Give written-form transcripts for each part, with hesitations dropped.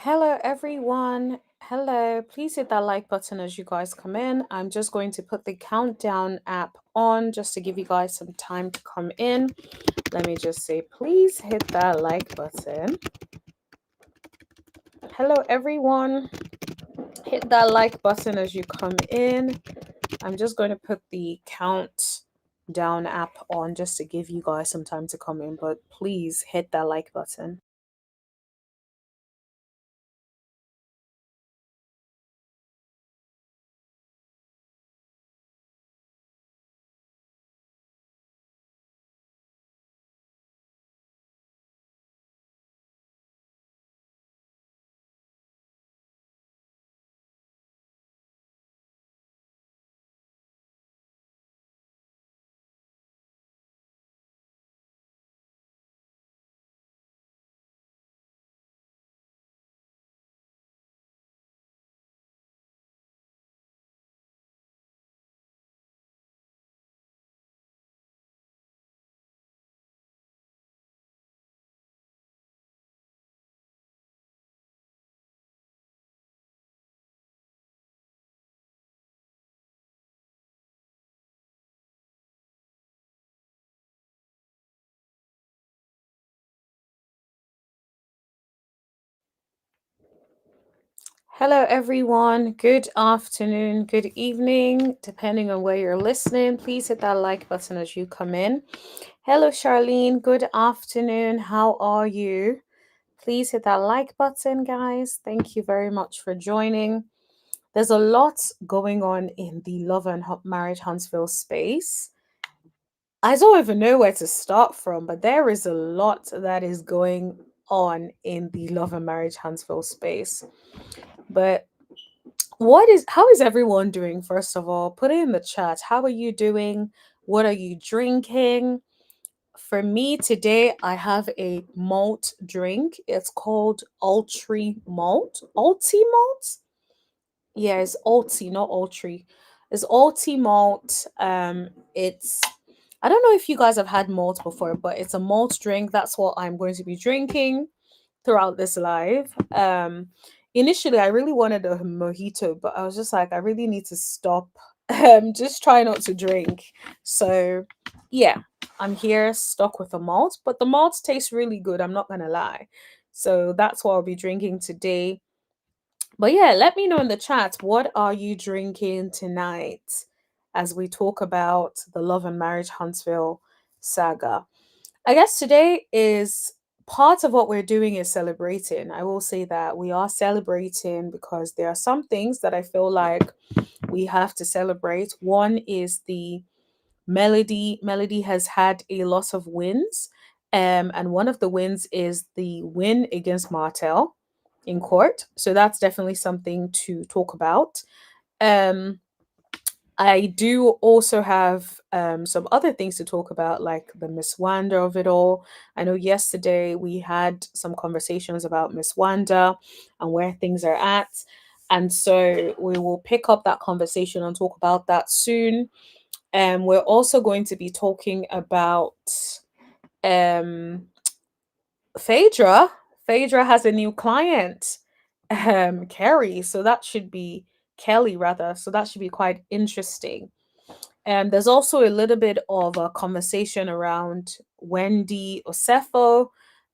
Hello, everyone. Hello. Please hit that like button as you guys come in. I'm just going to put the countdown app on just to give you guys some time to come in. Let me just say, please hit that like button. Hello, everyone. Hit that like button as you come in. I'm just going to put the countdown app on just to give you guys some time to come in, but please hit that like button. Hello, everyone. Good afternoon, good evening, depending on where you're listening. Please hit that like button as you come in. Hello, Charlene. Good afternoon. How are you? Please hit that like button, guys. Thank you very much for joining. There's a lot going on in the Love and Marriage Huntsville space. I don't even know where to start from, but there is a lot that is going on in the Love and Marriage Huntsville space. But how is everyone doing? First of all, put it in the chat. How are you doing? What are you drinking? For me today, I have a malt drink. It's called Ultri Malt. Ulti Malt? Yeah, it's Ulti, not Ultri. It's Ulti Malt. It's I don't know if you guys have had malt before, but it's a malt drink. That's what I'm going to be drinking throughout this live. Initially I really wanted a mojito, but I was just like, I really need to stop. Just try not to drink. So yeah, I'm here stuck with the malt, but the malt tastes really good, I'm not gonna lie. So that's what I'll be drinking today. But yeah, let me know in the chat, what are you drinking tonight as we talk about the Love and Marriage Huntsville saga? I guess today is part of what we're doing is celebrating. I will say that we are celebrating because there are some things that I feel like we have to celebrate. One is the Melody. Melody has had a lot of wins. And one of the wins is the win against Martell in court. So that's definitely something to talk about. Um, I do also have some other things to talk about, like the Miss Wanda of it all. I know yesterday we had some conversations about Miss Wanda and where things are at. And so we will pick up that conversation and talk about that soon. And we're also going to be talking about um, Phaedra. Phaedra has a new client, Carrie. So that should be Kelly, rather. So that should be quite interesting. And there's also a little bit of a conversation around Wendy Osefo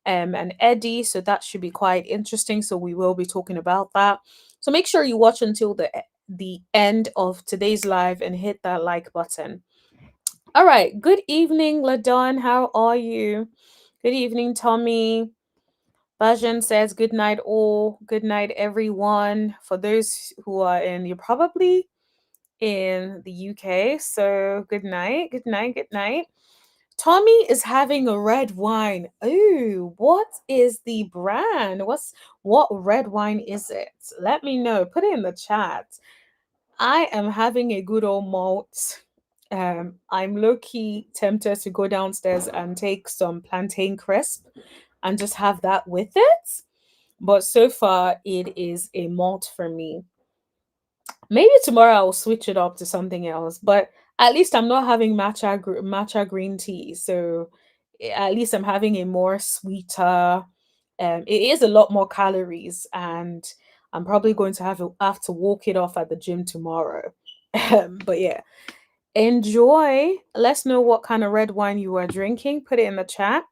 and Eddie. So that should be quite interesting. So we will be talking about that. So make sure you watch until the end of today's live and hit that like button. All right. Good evening, Ladon. How are you? Good evening, Tommy. Bajan says good night, all. Good night, everyone. For those who are in, you're probably in the UK. So good night, good night, good night. Tommy is having a red wine. Ooh, what is the brand? What red wine is it? Let me know. Put it in the chat. I am having a good old malt. I'm low key tempted to go downstairs and take some plantain crisp and just have that with it. But so far, it is a malt for me. Maybe tomorrow I'll switch it up to something else, but at least I'm not having matcha green tea. So at least I'm having a more sweeter, It is a lot more calories, and I'm probably going to have to walk it off at the gym tomorrow. But yeah, enjoy. Let's know what kind of red wine you are drinking. Put it in the chat.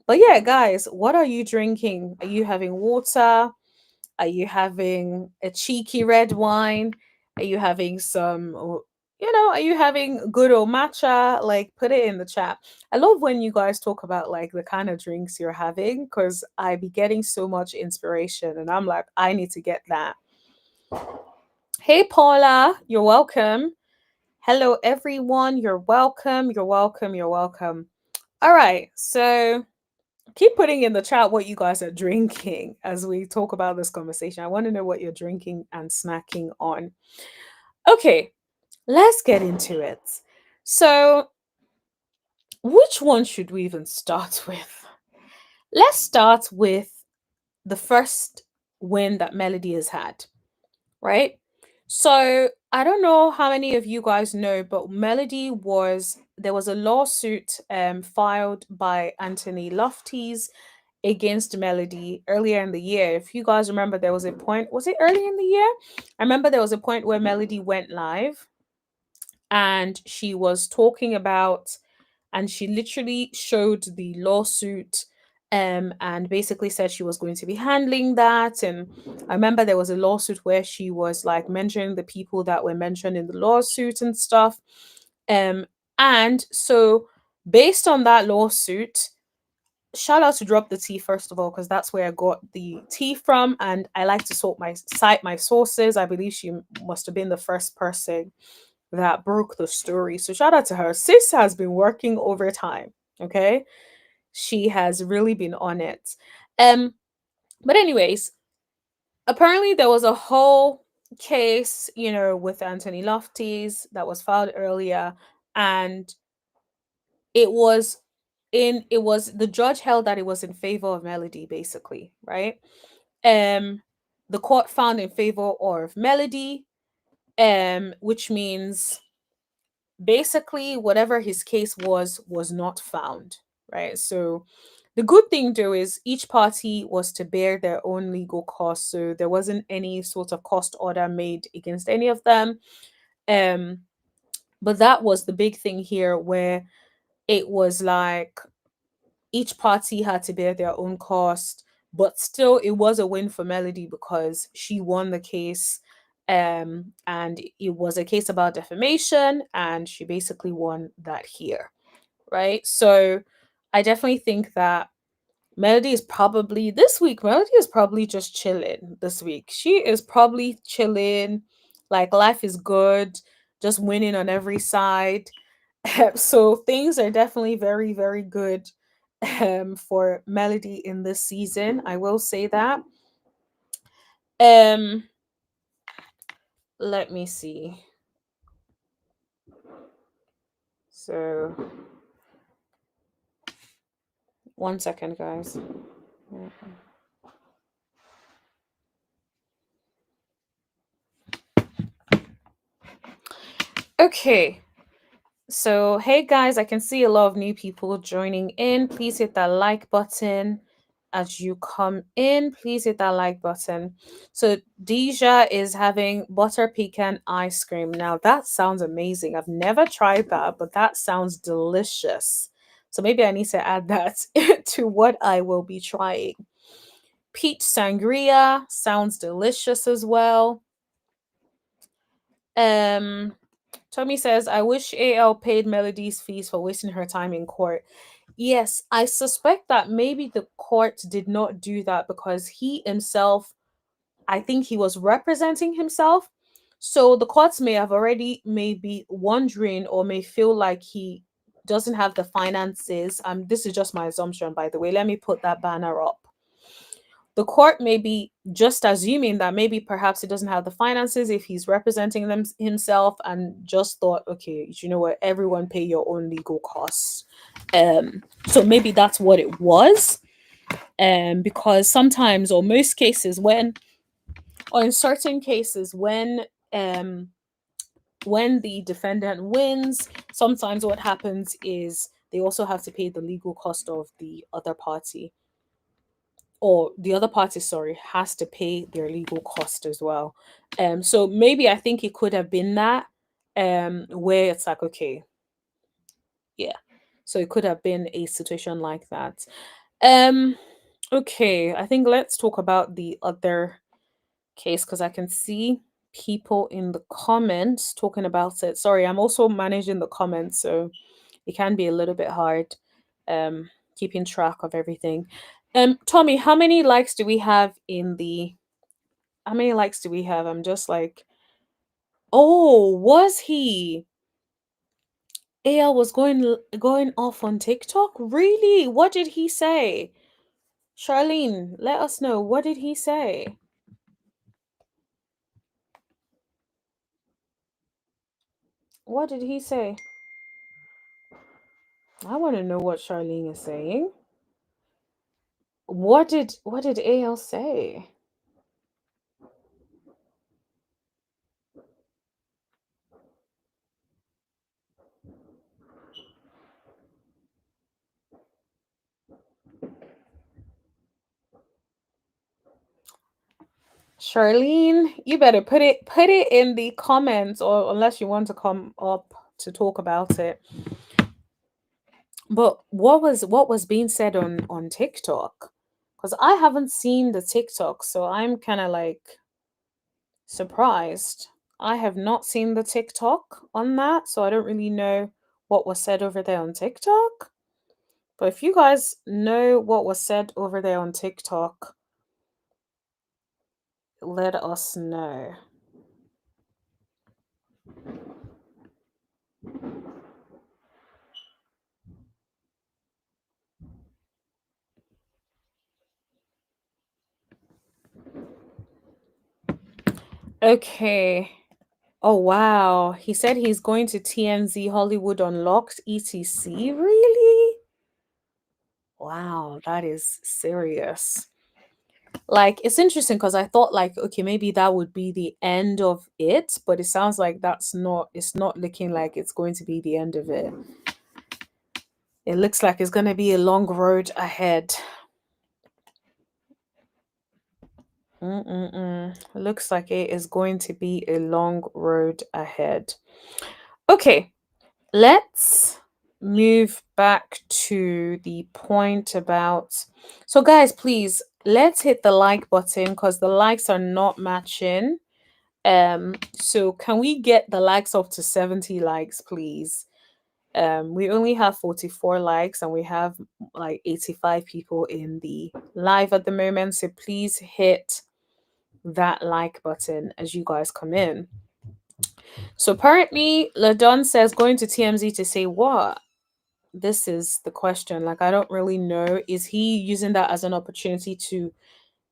But yeah, guys, what are you drinking? Are you having water? Are you having a cheeky red wine? Are you having are you having good old matcha? Like, put it in the chat. I love when you guys talk about like the kind of drinks you're having, because I be getting so much inspiration and I'm like, I need to get that. Hey, Paula, you're welcome. Hello, everyone. You're welcome. You're welcome. You're welcome. All right. So keep putting in the chat what you guys are drinking as we talk about this conversation. I want to know what you're drinking and snacking on. Okay, let's get into it. So, which one should we even start with? Let's start with the first win that Melody has had, right? So, I don't know how many of you guys know, but there was a lawsuit filed by Anthony Lofty's against Melody earlier in the year. If you guys remember, there was a point, was it early in the year? I remember there was a point where Melody went live and she was talking about, and she literally showed the lawsuit and basically said she was going to be handling that. And I remember there was a lawsuit where she was like mentioning the people that were mentioned in the lawsuit and stuff. Um, and so based on that lawsuit, shout out to Drop the Tea first of all, because that's where I got the tea from, and I like to cite my sources. I believe she must have been the first person that broke the story, so shout out to her. Sis has been working overtime. Okay, she has really been on it. Um, but anyways, apparently there was a whole case, with Anthony Lofty's that was filed earlier, and it was the judge held that it was in favor of Melody, basically, right? um the court found in favor of Melody, which means basically whatever his case was not found, right? So the good thing though is each party was to bear their own legal costs, so there wasn't any sort of cost order made against any of them. um but that was the big thing here, where it was like each party had to bear their own cost, but still it was a win for Melody because she won the case. And it was a case about defamation, and she basically won that here, right? So I definitely think that Melody is probably just chilling this week. She is probably chilling, like life is good, just winning on every side. So things are definitely very, very good for Melody in this season. I will say that. Um, let me see. So 1 second, guys. Okay. So, hey guys, I can see a lot of new people joining in. Please hit that like button as you come in. Please hit that like button. So, Deja is having butter pecan ice cream. Now, that sounds amazing. I've never tried that, but that sounds delicious. So, maybe I need to add that to what I will be trying. Peach sangria sounds delicious as well. Um, Tommy says, I wish AL paid Melody's fees for wasting her time in court. Yes, I suspect that maybe the court did not do that because he himself, I think he was representing himself. So the courts may have already maybe wondering or may feel like he doesn't have the finances. This is just my assumption, by the way. Let me put that banner up. The court may be just assuming that maybe perhaps he doesn't have the finances if he's representing them himself, and just thought, okay, you know what, everyone pay your own legal costs. So maybe that's what it was. Because sometimes, or most cases, or in certain cases, when the defendant wins, sometimes what happens is they also have to pay the legal cost of the other party. or the other party, sorry, has to pay their legal cost as well. So maybe I think it could have been that, where it's like, okay, yeah. So it could have been a situation like that. Um, okay, I think let's talk about the other case because I can see people in the comments talking about it. Sorry, I'm also managing the comments, so it can be a little bit hard keeping track of everything. Tommy, how many likes do we have? I'm just like, oh, was he? AL was going off on TikTok? Really? What did he say? Charlene, let us know. What did he say? What did he say? I want to know what Charlene is saying. What did AL say? Charlene, you better put it in the comments, or unless you want to come up to talk about it. But what was being said on TikTok? Because I haven't seen the TikTok, so I'm kind of like surprised. I have not seen the TikTok on that, so I don't really know what was said over there on TikTok. But if you guys know what was said over there on TikTok, let us know. Okay. Oh wow. He said he's going to TMZ Hollywood Unlocked ETC. Really? Wow, that is serious. Like it's interesting because I thought like okay, maybe that would be the end of it, but it sounds like it's not looking like it's going to be the end of it. It looks like it's going to be a long road ahead. Looks like it is going to be a long road ahead. Okay, let's move back to the point about. So, guys, please let's hit the like button because the likes are not matching. So can we get the likes up to 70 likes, please? We only have 44 likes and we have like 85 people in the live at the moment. So please hit that like button as you guys come in. So apparently, Ladon says going to TMZ to say what? This is the question. Like, I don't really know. Is he using that as an opportunity to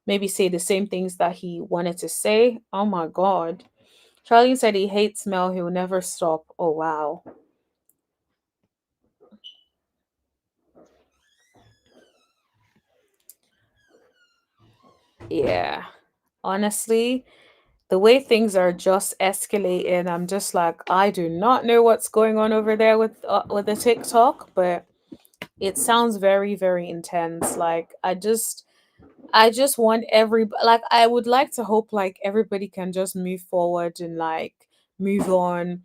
maybe say the same things that he wanted to say? Oh my God. Charlie said he hates Mel. He'll never stop. Oh, wow. Yeah. Honestly, the way things are just escalating, I'm just like, I do not know what's going on over there with the TikTok, but it sounds very, very intense. Like, I just want like I would like to hope like everybody can just move forward and like move on.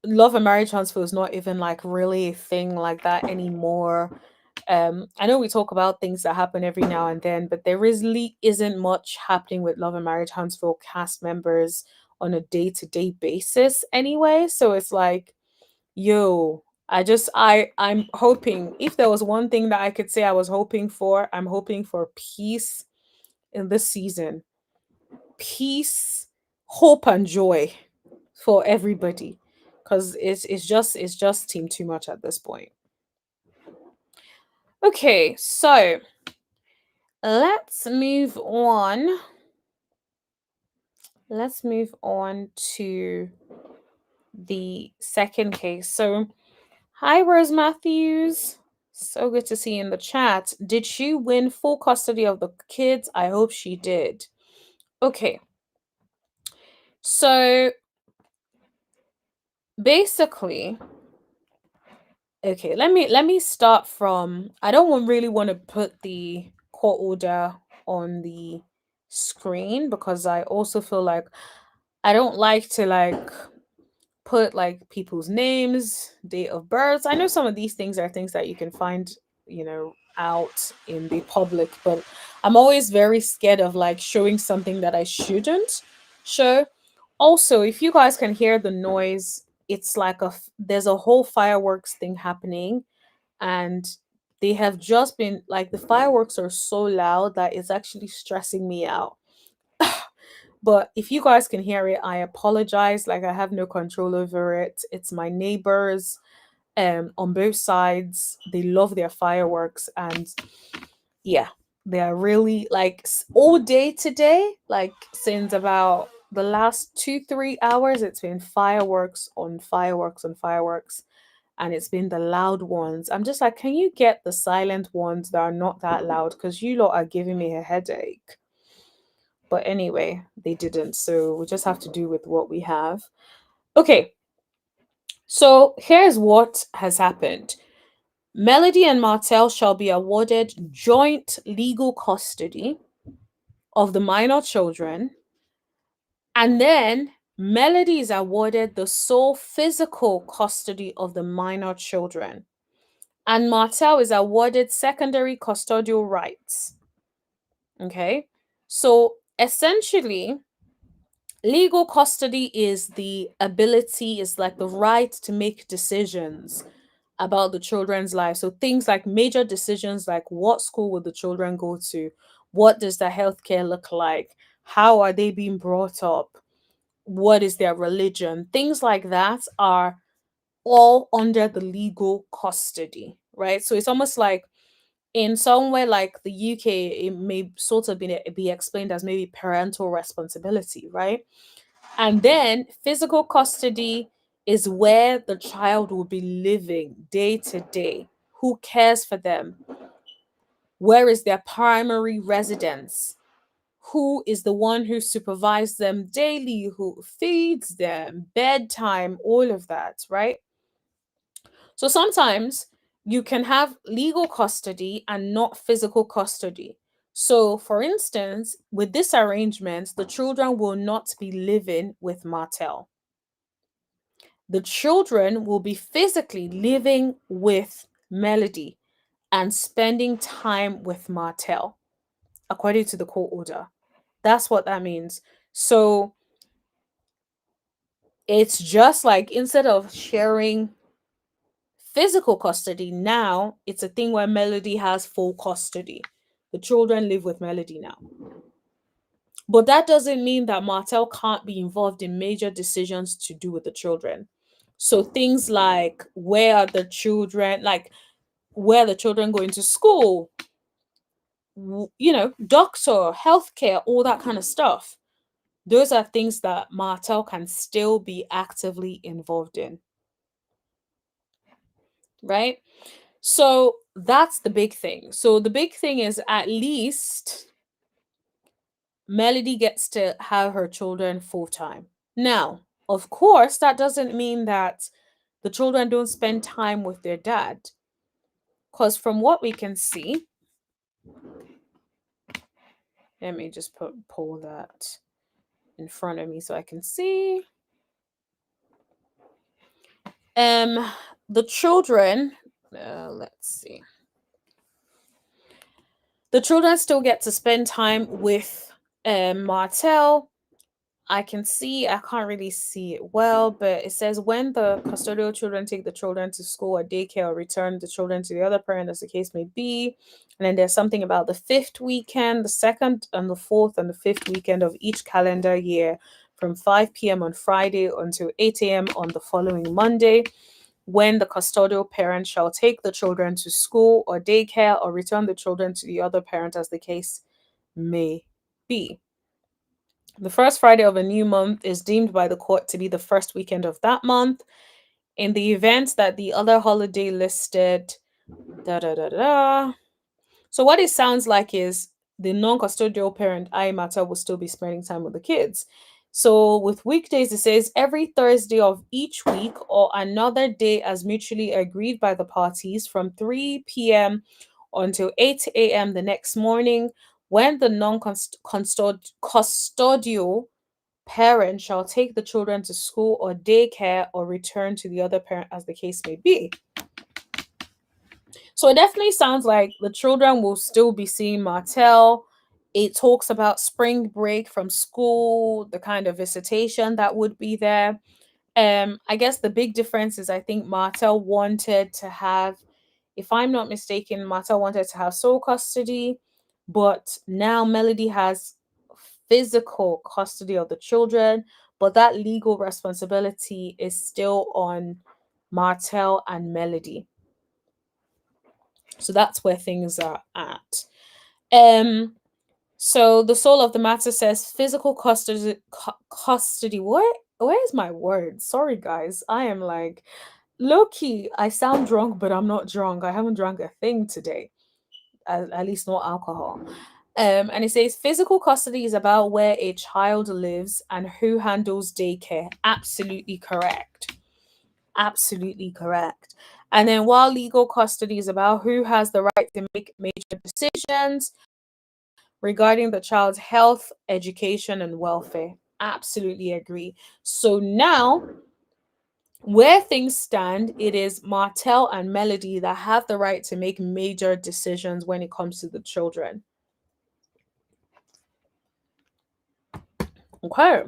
Love and marriage transfer is not even like really a thing like that anymore. I know we talk about things that happen every now and then, but there really isn't much happening with love and marriage transfer cast members on a day-to-day basis anyway. So it's like, yo, I'm hoping, if there was one thing that I could say I was hoping for, I'm hoping for peace in this season. Peace, hope, and joy for everybody. Because it's just team too much at this point. Okay, so let's move on. Let's move on to the second case. So, hi, Rose Matthews. So good to see you in the chat. Did she win full custody of the kids? I hope she did. Okay. So, basically, okay, let me start from. I don't really want to put the court order on the screen because I also feel like I don't like to like put like people's names, date of births. I know some of these things are things that you can find, out in the public, but I'm always very scared of like showing something that I shouldn't show. Also, if you guys can hear the noise, it's like there's a whole fireworks thing happening, and they have just been like the fireworks are so loud that it's actually stressing me out. But if you guys can hear it, I apologize. Like I have no control over it. It's my neighbors on both sides. They love their fireworks, and yeah, they are really like all day today, like since about the last 2 3 hours, it's been fireworks on fireworks on fireworks, and it's been the loud ones. I'm just like, can you get the silent ones that are not that loud? Because you lot are giving me a headache. But anyway, they didn't. So we just have to do with what we have. Okay, so here's what has happened. Melody and Martell shall be awarded joint legal custody of the minor children. And then Melody is awarded the sole physical custody of the minor children. And Martell is awarded secondary custodial rights. Okay. So essentially, legal custody is the ability, is like the right to make decisions about the children's lives. So things like major decisions like what school will the children go to? What does their healthcare look like? How are they being brought up? What is their religion? Things like that are all under the legal custody, right? So it's almost like in somewhere like the UK, it may sort of be explained as maybe parental responsibility, right? And then physical custody is where the child will be living day to day. Who cares for them? Where is their primary residence? Who is the one who supervises them daily, who feeds them, bedtime, all of that, right? So sometimes you can have legal custody and not physical custody. So, for instance, with this arrangement, the children will not be living with Martell. The children will be physically living with Melody and spending time with Martell, according to the court order. That's what that means. So it's just like instead of sharing physical custody, now it's a thing where Melody has full custody. The children live with Melody now. But that doesn't mean that Martell can't be involved in major decisions to do with the children. So things like where are the children, like where the children going to school, doctor, healthcare, all that kind of stuff. Those are things that Martell can still be actively involved in, right? So that's the big thing. So the big thing is at least Melody gets to have her children full time. Now, of course, that doesn't mean that the children don't spend time with their dad. Because from what we can see, let me just pull that in front of me so I can see. The children, let's see. The children still get to spend time with Martell. I can see, I can't really see it well, but it says when the custodial children take the children to school or daycare or return the children to the other parent, as the case may be. And then there's something about the fifth weekend, the second and the fourth and the fifth weekend of each calendar year from 5 p.m. on Friday until 8 a.m. on the following Monday, when the custodial parent shall take the children to school or daycare or return the children to the other parent, as the case may be. The first Friday of a new month is deemed by the court to be the first weekend of that month. In the event that the other holiday listed, da da da da. So what it sounds like is the non-custodial parent, I matter, will still be spending time with the kids. So with weekdays, it says every Thursday of each week or another day as mutually agreed by the parties from 3 p.m. until 8 a.m. the next morning, when the non-custodial parent shall take the children to school or daycare or return to the other parent as the case may be. So it definitely sounds like the children will still be seeing Martell. It talks about spring break from school, the kind of visitation that would be there. I guess the big difference is I think Martell wanted to have, if I'm not mistaken, Martell wanted to have sole custody, but now Melody has physical custody of the children, but that legal responsibility is still on Martell and Melody. So that's where things are at. So the soul of the matter says physical custody. Where's my word? Sorry guys. I am like low key. I sound drunk, but I'm not drunk. I haven't drunk a thing today. At least not alcohol. And it says physical custody is about where a child lives and who handles daycare. Absolutely correct. Absolutely correct. And then while legal custody is about who has the right to make major decisions regarding the child's health, education, and welfare. Absolutely agree. So now, where things stand, it is Martell and Melody that have the right to make major decisions when it comes to the children. Okay.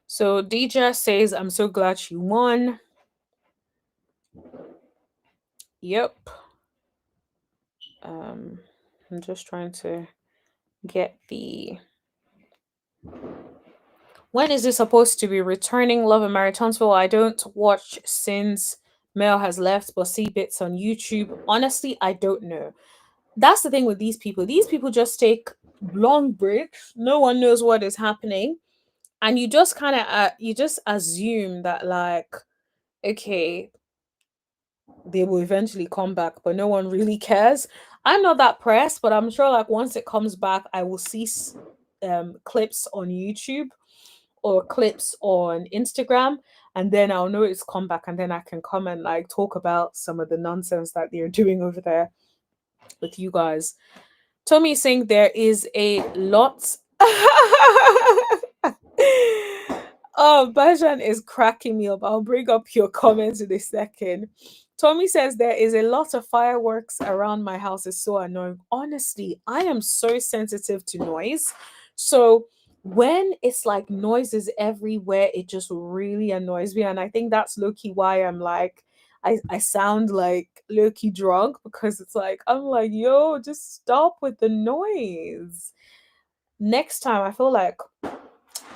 So Deja says, I'm so glad she won. Yep. I'm just trying to get the. When is this supposed to be returning? Love and Maritonsville. I don't watch since Mel has left, but see bits on YouTube. Honestly, I don't know. That's the thing with these people. These people just take long breaks. No one knows what is happening, and you just kind of you just assume that like, okay, they will eventually come back, but no one really cares. I'm not that pressed, but I'm sure like once it comes back, I will see clips on YouTube or clips on Instagram, and then I'll know it's come back, and then I can come and like talk about some of the nonsense that they're doing over there with you guys. Tommy is saying there is a lot. Oh, Bajan is cracking me up. I'll bring up your comments in a second. Tommy says there is a lot of fireworks around my house. It's so annoying. Honestly, I am so sensitive to noise. So when it's like noises everywhere, it just really annoys me. And I think that's low-key why I'm like, I sound like low-key drunk, because it's like, I'm like, yo, just stop with the noise. Next time, I feel like,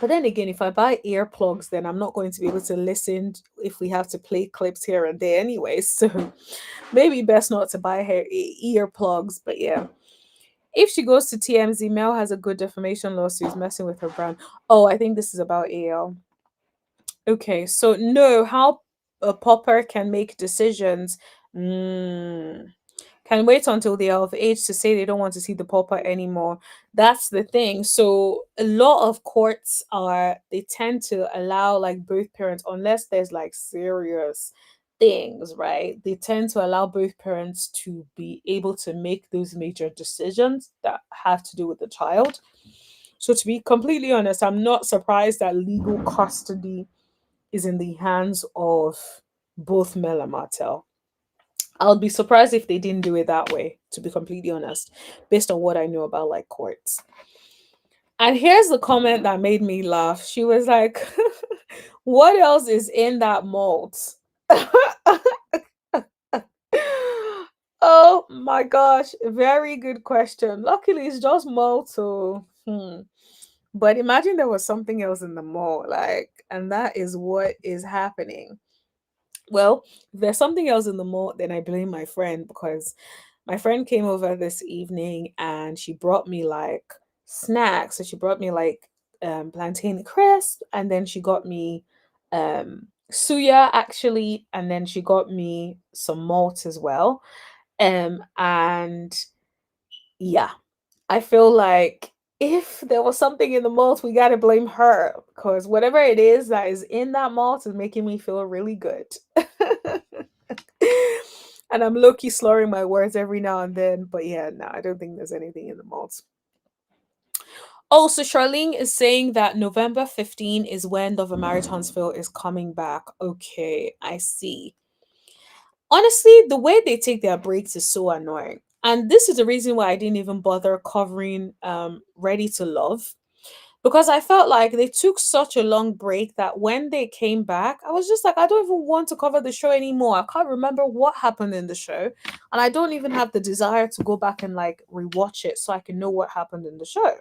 but then again, if I buy earplugs, then I'm not going to be able to listen if we have to play clips here and there anyway. So maybe best not to buy her earplugs. But yeah. If she goes to TMZ, Mel has a good defamation lawsuit messing with her brand. Oh, I think this is about AL. Okay, so no, how a popper can make decisions. Can wait until they are of age to say they don't want to see the pauper anymore. That's the thing. So a lot of courts they tend to allow like both parents, unless there's like serious things, right? They tend to allow both parents to be able to make those major decisions that have to do with the child. So to be completely honest, I'm not surprised that legal custody is in the hands of both Mel and Martell. I'll be surprised if they didn't do it that way, to be completely honest, based on what I know about like courts. And here's the comment that made me laugh. She was like, what else is in that malt? Oh my gosh, very good question. Luckily, it's just malt. So, But imagine there was something else in the malt, like, and that is what is happening. Well, if there's something else in the malt, then I blame my friend, because my friend came over this evening and she brought me like snacks. So she brought me like plantain crisp, and then she got me suya actually, and then she got me some malt as well. And yeah, I feel like if there was something in the malt, we gotta blame her, because whatever it is that is in that malt is making me feel really good. And I'm low key slurring my words every now and then. But yeah, no, I don't think there's anything in the malls. Also, Charlene is saying that November 15 is when the Marathonsville is coming back. Okay, I see. Honestly, the way they take their breaks is so annoying. And this is the reason why I didn't even bother covering Ready to Love. Because I felt like they took such a long break that when they came back, I was just like, I don't even want to cover the show anymore. I can't remember what happened in the show. And I don't even have the desire to go back and like rewatch it so I can know what happened in the show.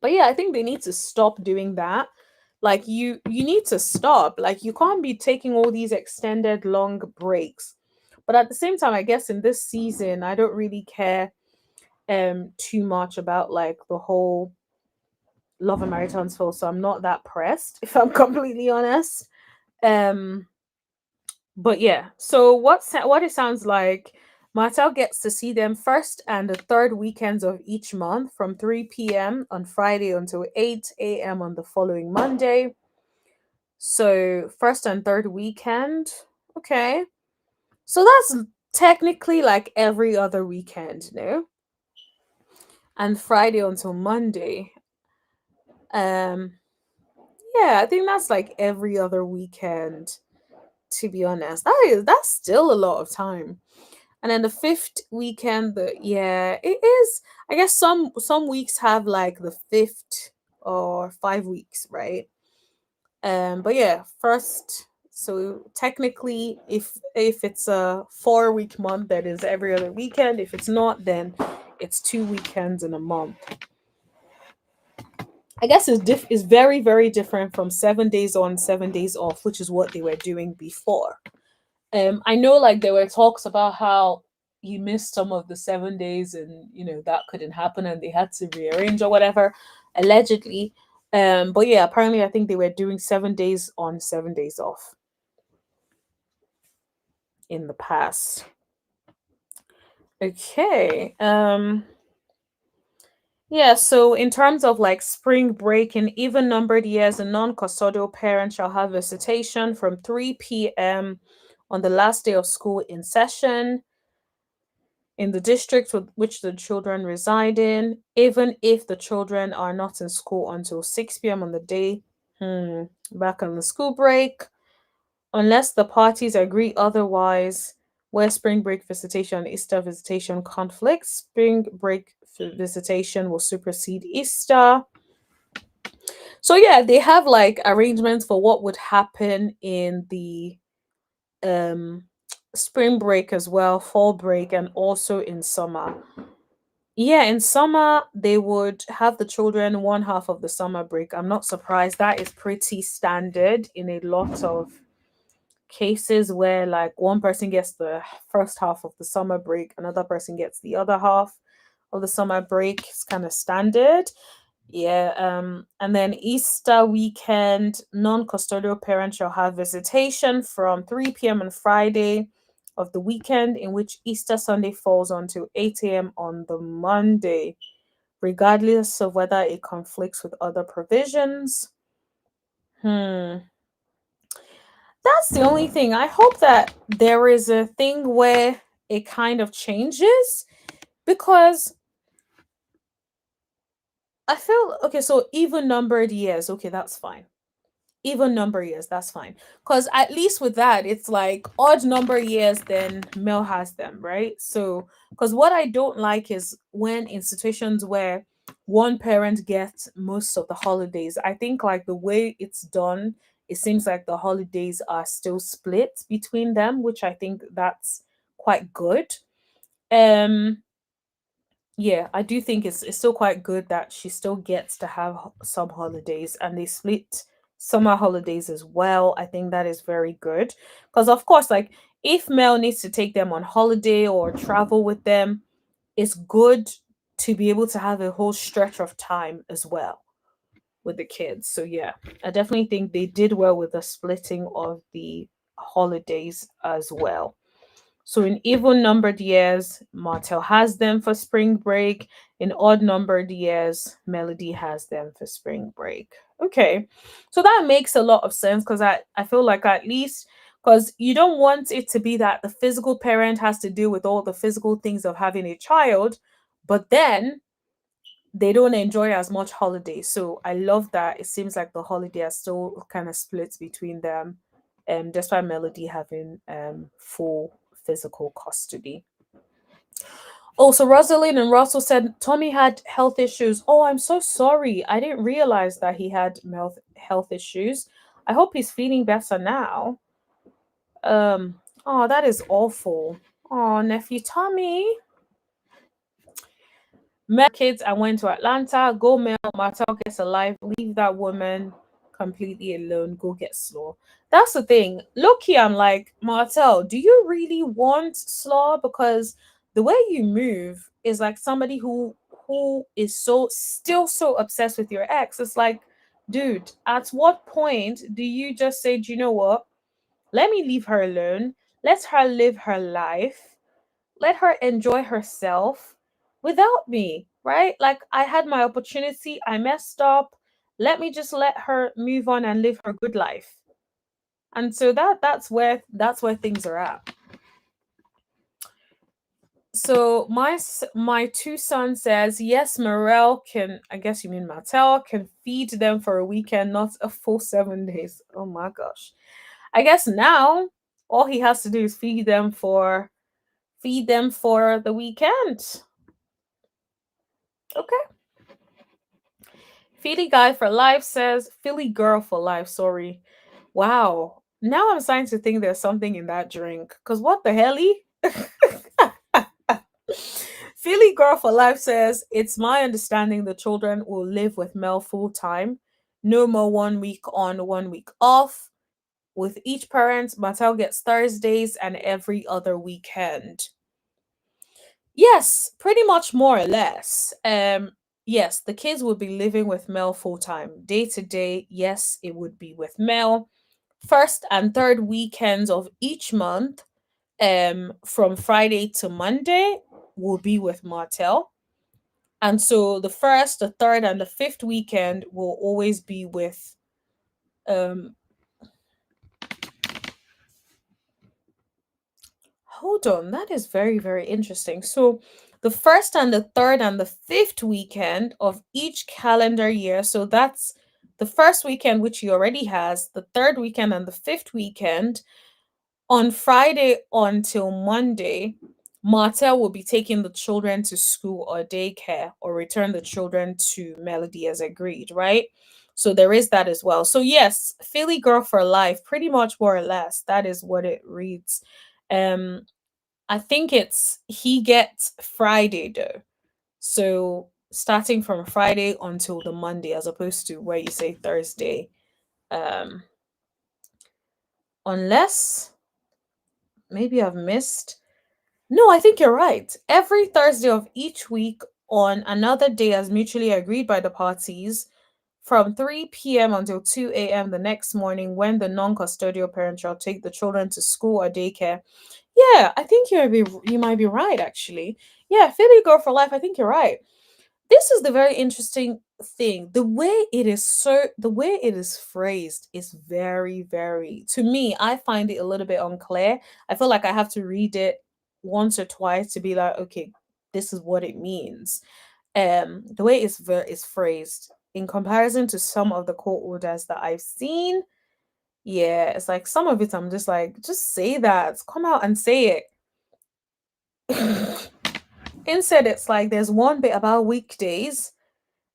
But yeah, I think they need to stop doing that. Like you need to stop. Like you can't be taking all these extended long breaks. But at the same time, I guess in this season, I don't really care too much about like the whole Love and Maritime Soul, so I'm not that pressed, if I'm completely honest. Um, but yeah, so what it sounds like, Martell gets to see them first and the third weekends of each month from 3 p.m. on Friday until 8 a.m. on the following Monday. So first and third weekend, okay. So that's technically like every other weekend, no? And Friday until Monday. Um, yeah, I think that's like every other weekend, to be honest. That's still a lot of time. And then the fifth weekend, yeah, it is. I guess some weeks have like the fifth or 5 weeks, right? But yeah, first, so technically if it's a 4 week month, that is every other weekend. If it's not, then it's 2 weekends in a month. I guess is very, very different from 7 days on, 7 days off, which is what they were doing before. I know like there were talks about how you missed some of the 7 days and that couldn't happen and they had to rearrange or whatever, allegedly. But yeah, apparently I think they were doing 7 days on, 7 days off in the past. Okay. Yeah, so in terms of like spring break, in even numbered years, a non custodial parent shall have visitation from 3 p.m. on the last day of school in session in the district with which the children reside in, even if the children are not in school until 6 p.m. on the day back on the school break, unless the parties agree otherwise. Where spring break visitation and Easter visitation conflict, spring break visitation will supersede Easter. So yeah, they have like arrangements for what would happen in the um spring break as well, fall break, and also in summer. Yeah, in summer they would have the children one half of the summer break. I'm not surprised. That is pretty standard in a lot of cases where like one person gets the first half of the summer break, another person gets the other half of the summer break. It's kind of standard. Yeah, and then Easter weekend, non-custodial parents shall have visitation from 3 p.m. on Friday of the weekend in which Easter Sunday falls onto 8 a.m. on the Monday, regardless of whether it conflicts with other provisions. Hmm. That's the only thing. I hope that there is a thing where it kind of changes because I feel okay, so even numbered years, okay, that's fine. Even number years, that's fine. Because at least with that, it's like odd number years, then Mel has them, right? So, because what I don't like is when in situations where one parent gets most of the holidays, I think like the way it's done, it seems like the holidays are still split between them, which I think that's quite good. Um, yeah, I do think it's still quite good that she still gets to have some holidays and they split summer holidays as well. I think that is very good because of course like if Mel needs to take them on holiday or travel with them, it's good to be able to have a whole stretch of time as well with the kids. So yeah, I definitely think they did well with the splitting of the holidays as well. So in even numbered years, Martell has them for spring break. In odd numbered years, Melody has them for spring break. Okay. So that makes a lot of sense because I feel like at least Because you don't want it to be that the physical parent has to deal with all the physical things of having a child, but then they don't enjoy as much holiday. So I love that it seems like the holiday are still kind of split between them, despite Melody having full physical custody. Also, Rosalind and Russell said Tommy had health issues. Oh, I'm so sorry. I didn't realize that he had health issues. I hope he's feeling better now. Oh, that is awful. Oh, nephew Tommy. Met kids and went to Atlanta. Go Mel, Martell gets alive. Leave that woman completely alone. Go get Slaw. That's the thing. Look here, I'm like, Martell, do you really want Slaw? Because the way you move is like somebody who is so still so obsessed with your ex. It's like, dude, at what point do you just say, do you know what? Let me leave her alone. Let her live her life. Let her enjoy herself without me, right? Like I had my opportunity, I messed up. Let me just let her move on and live her good life. And so that's where things are at. So my two sons says yes, Morel can, I guess you mean Martell, can feed them for a weekend, not a full 7 days. Oh my gosh. I guess now all he has to do is feed them for the weekend. Okay. Philly guy for life says Philly girl for life. Sorry. Wow. Now I'm starting to think there's something in that drink. Cause what the helly? Philly girl for life says it's my understanding the children will live with Mel full time. No more 1 week on, 1 week off. With each parent, Mattel gets Thursdays and every other weekend. Yes, pretty much more or less. Yes, the kids would be living with Mel full time. Day to day, yes, it would be with Mel. First and third weekends of each month, from Friday to Monday, will be with Martell. And so the first, the third, and the fifth weekend will always be with um hold on, that is very, very interesting. So the first and the third and the fifth weekend of each calendar year, so that's the first weekend, which he already has, the third weekend, and the fifth weekend, on Friday until Monday, Martell will be taking the children to school or daycare or return the children to Melody as agreed, right? So there is that as well. So yes, Philly girl for life, pretty much more or less. That is what it reads. Um, I think it's he gets Friday though. So starting from Friday until the Monday, as opposed to where you say Thursday. Um, unless maybe I've missed. No, I think you're right. Every Thursday of each week on another day as mutually agreed by the parties from 3 p.m. until 2 a.m. the next morning when the non-custodial parent shall take the children to school or daycare. Yeah, I think you might be right actually. Yeah, Philly girl for life, I think you're right. This is the very interesting thing. The way it is phrased is very, very, to me, I find it a little bit unclear. I feel like I have to read it once or twice to be like, okay, this is what it means. The way it's phrased in comparison to some of the court orders that I've seen, yeah, it's like some of it I'm just like, just say that. Come out and say it. Instead, it's like there's one bit about weekdays,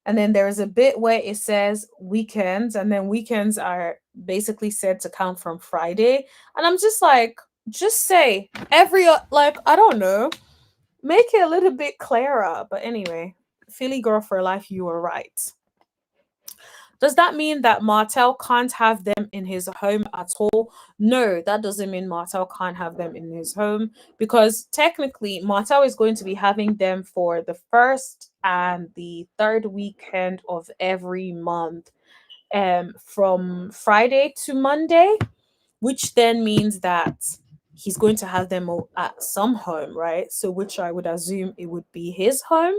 and then there is a bit where it says weekends, and then weekends are basically said to count from Friday. And I'm just like, just say like, I don't know, make it a little bit clearer. But anyway, Philly girl for life, you were right. Does that mean that Martell can't have them in his home at all? No, that doesn't mean Martell can't have them in his home, because technically Martell is going to be having them for the first and the third weekend of every month, from Friday to Monday, which then means that he's going to have them all at some home, right? So which I would assume it would be his home,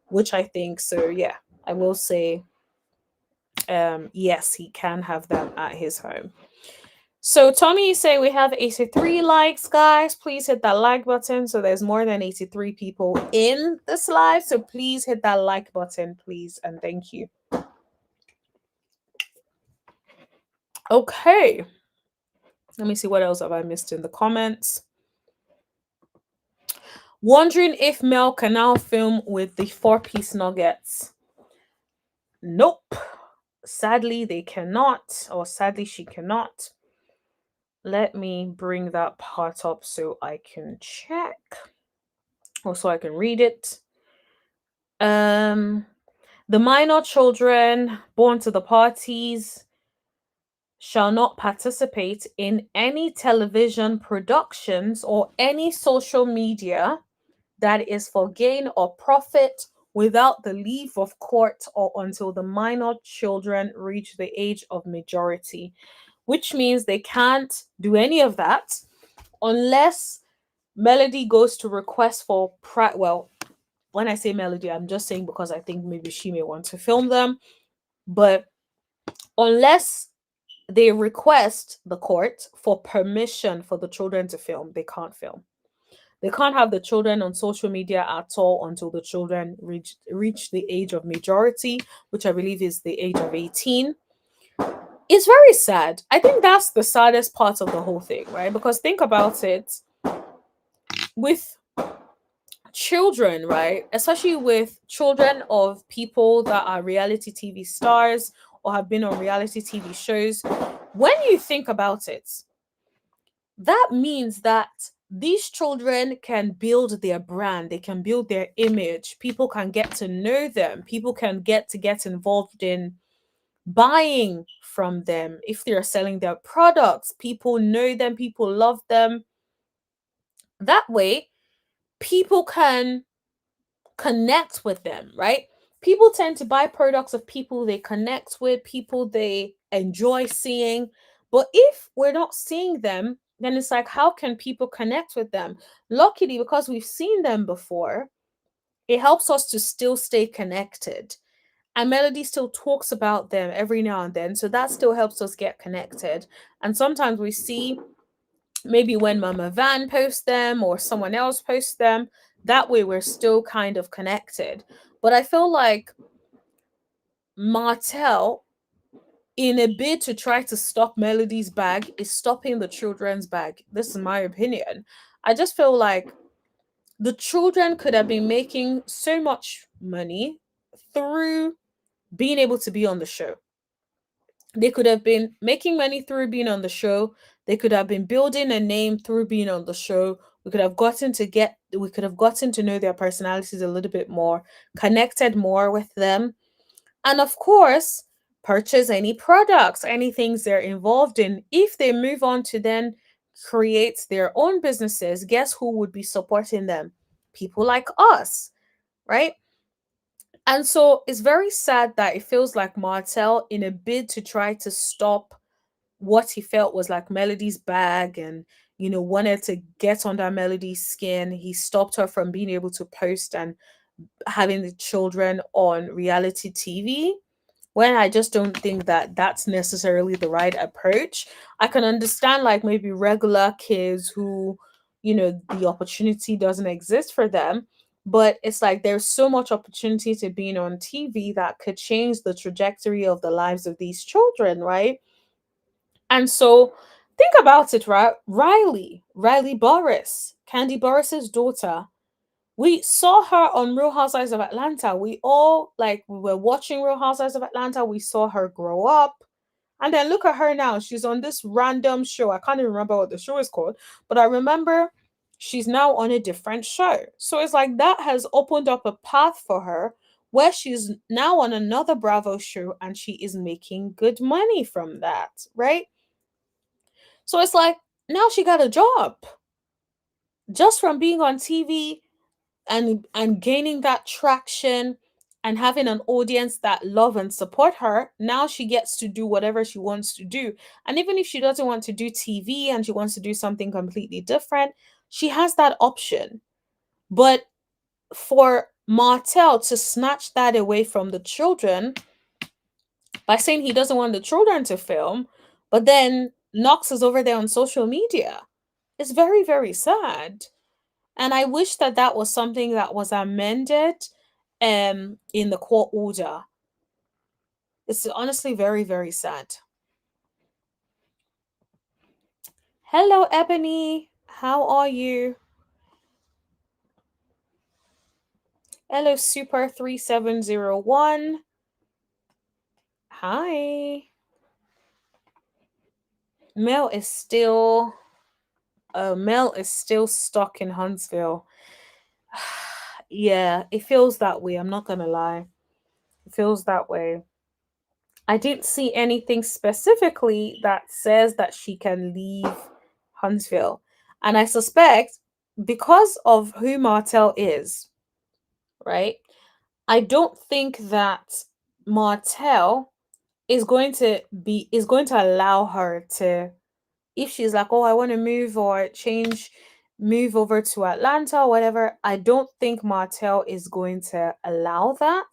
which I think so. Yeah, I will say yes, he can have them at his home. So Tommy is saying we have 83 likes, guys. Please hit that like button. So there's more than 83 people in this live. So please hit that like button, please, and thank you. Okay. Let me see what else have I missed in the comments. Wondering if Mel can now film with the 4-piece nuggets. Nope. Sadly, they cannot, or sadly, she cannot. Let me bring that part up so I can check, or so I can read it. The minor children born to the parties shall not participate in any television productions or any social media that is for gain or profit without the leave of court or until the minor children reach the age of majority, which means they can't do any of that unless Melody goes to request for well, when I say Melody, I'm just saying because I think maybe she may want to film them, but unless they request the court for permission for the children to film, they can't film. They can't have the children on social media at all until the children reach the age of majority, which I believe is the age of 18. It's very sad. I think that's the saddest part of the whole thing, right? Because think about it, with children, right? Especially with children of people that are reality TV stars or have been on reality TV shows, when you think about it, that means that these children can build their brand, they can build their image, people can get to know them, people can get involved in buying from them. If they're selling their products, people know them, people love them. That way, people can connect with them, right? People tend to buy products of people they connect with, people they enjoy seeing. But if we're not seeing them, then it's like, how can people connect with them? Luckily, because we've seen them before, it helps us to still stay connected. And Melody still talks about them every now and then. So that still helps us get connected. And sometimes we see maybe when Mama Van posts them or someone else posts them, that way we're still kind of connected. But I feel like Martell, in a bid to try to stop Melody's bag, is stopping the children's bag. This is my opinion. I just feel like the children could have been making so much money through being able to be on the show. They could have been making money through being on the show. They could have been building a name through being on the show. We could have gotten to know their personalities a little bit more, connected more with them. And of course, purchase any products, any things they're involved in. If they move on to then create their own businesses, guess who would be supporting them? People like us, right? And so it's very sad that it feels like Martell, in a bid to try to stop what he felt was like Melody's bag and, wanted to get under Melody's skin, he stopped her from being able to post and having the children on reality TV. When I just don't think that that's necessarily the right approach. I can understand, like, maybe regular kids who, the opportunity doesn't exist for them. But it's like there's so much opportunity to being on TV that could change the trajectory of the lives of these children, right? And so think about it, right? Riley Boris, Candy Boris's daughter. We saw her on Real Housewives of Atlanta. We were watching Real Housewives of Atlanta. We saw her grow up. And then look at her now. She's on this random show. I can't even remember what the show is called, but I remember she's now on a different show. So it's like that has opened up a path for her where she's now on another Bravo show and she is making good money from that, right? So it's like now she got a job just from being on TV and gaining that traction and having an audience that love and support her. Now she gets to do whatever she wants to do. And even if she doesn't want to do TV and she wants to do something completely different, she has that option. But for Martell to snatch that away from the children by saying he doesn't want the children to film, but then Knox is over there on social media. It's very, very sad. And I wish that that was something that was amended in the court order. It's honestly very, very sad. Hello, Ebony. How are you? Hello, Super 3701. Hi. Mel is still Mel is still stuck in Huntsville. Yeah, it feels that way. I'm not gonna lie. It feels that way. I didn't see anything specifically that says that she can leave Huntsville. And I suspect because of who Martell is, right? I don't think that Martell is going to allow her to, if she's like, oh, I want to move or change, move over to Atlanta or whatever. I don't think Martell is going to allow that.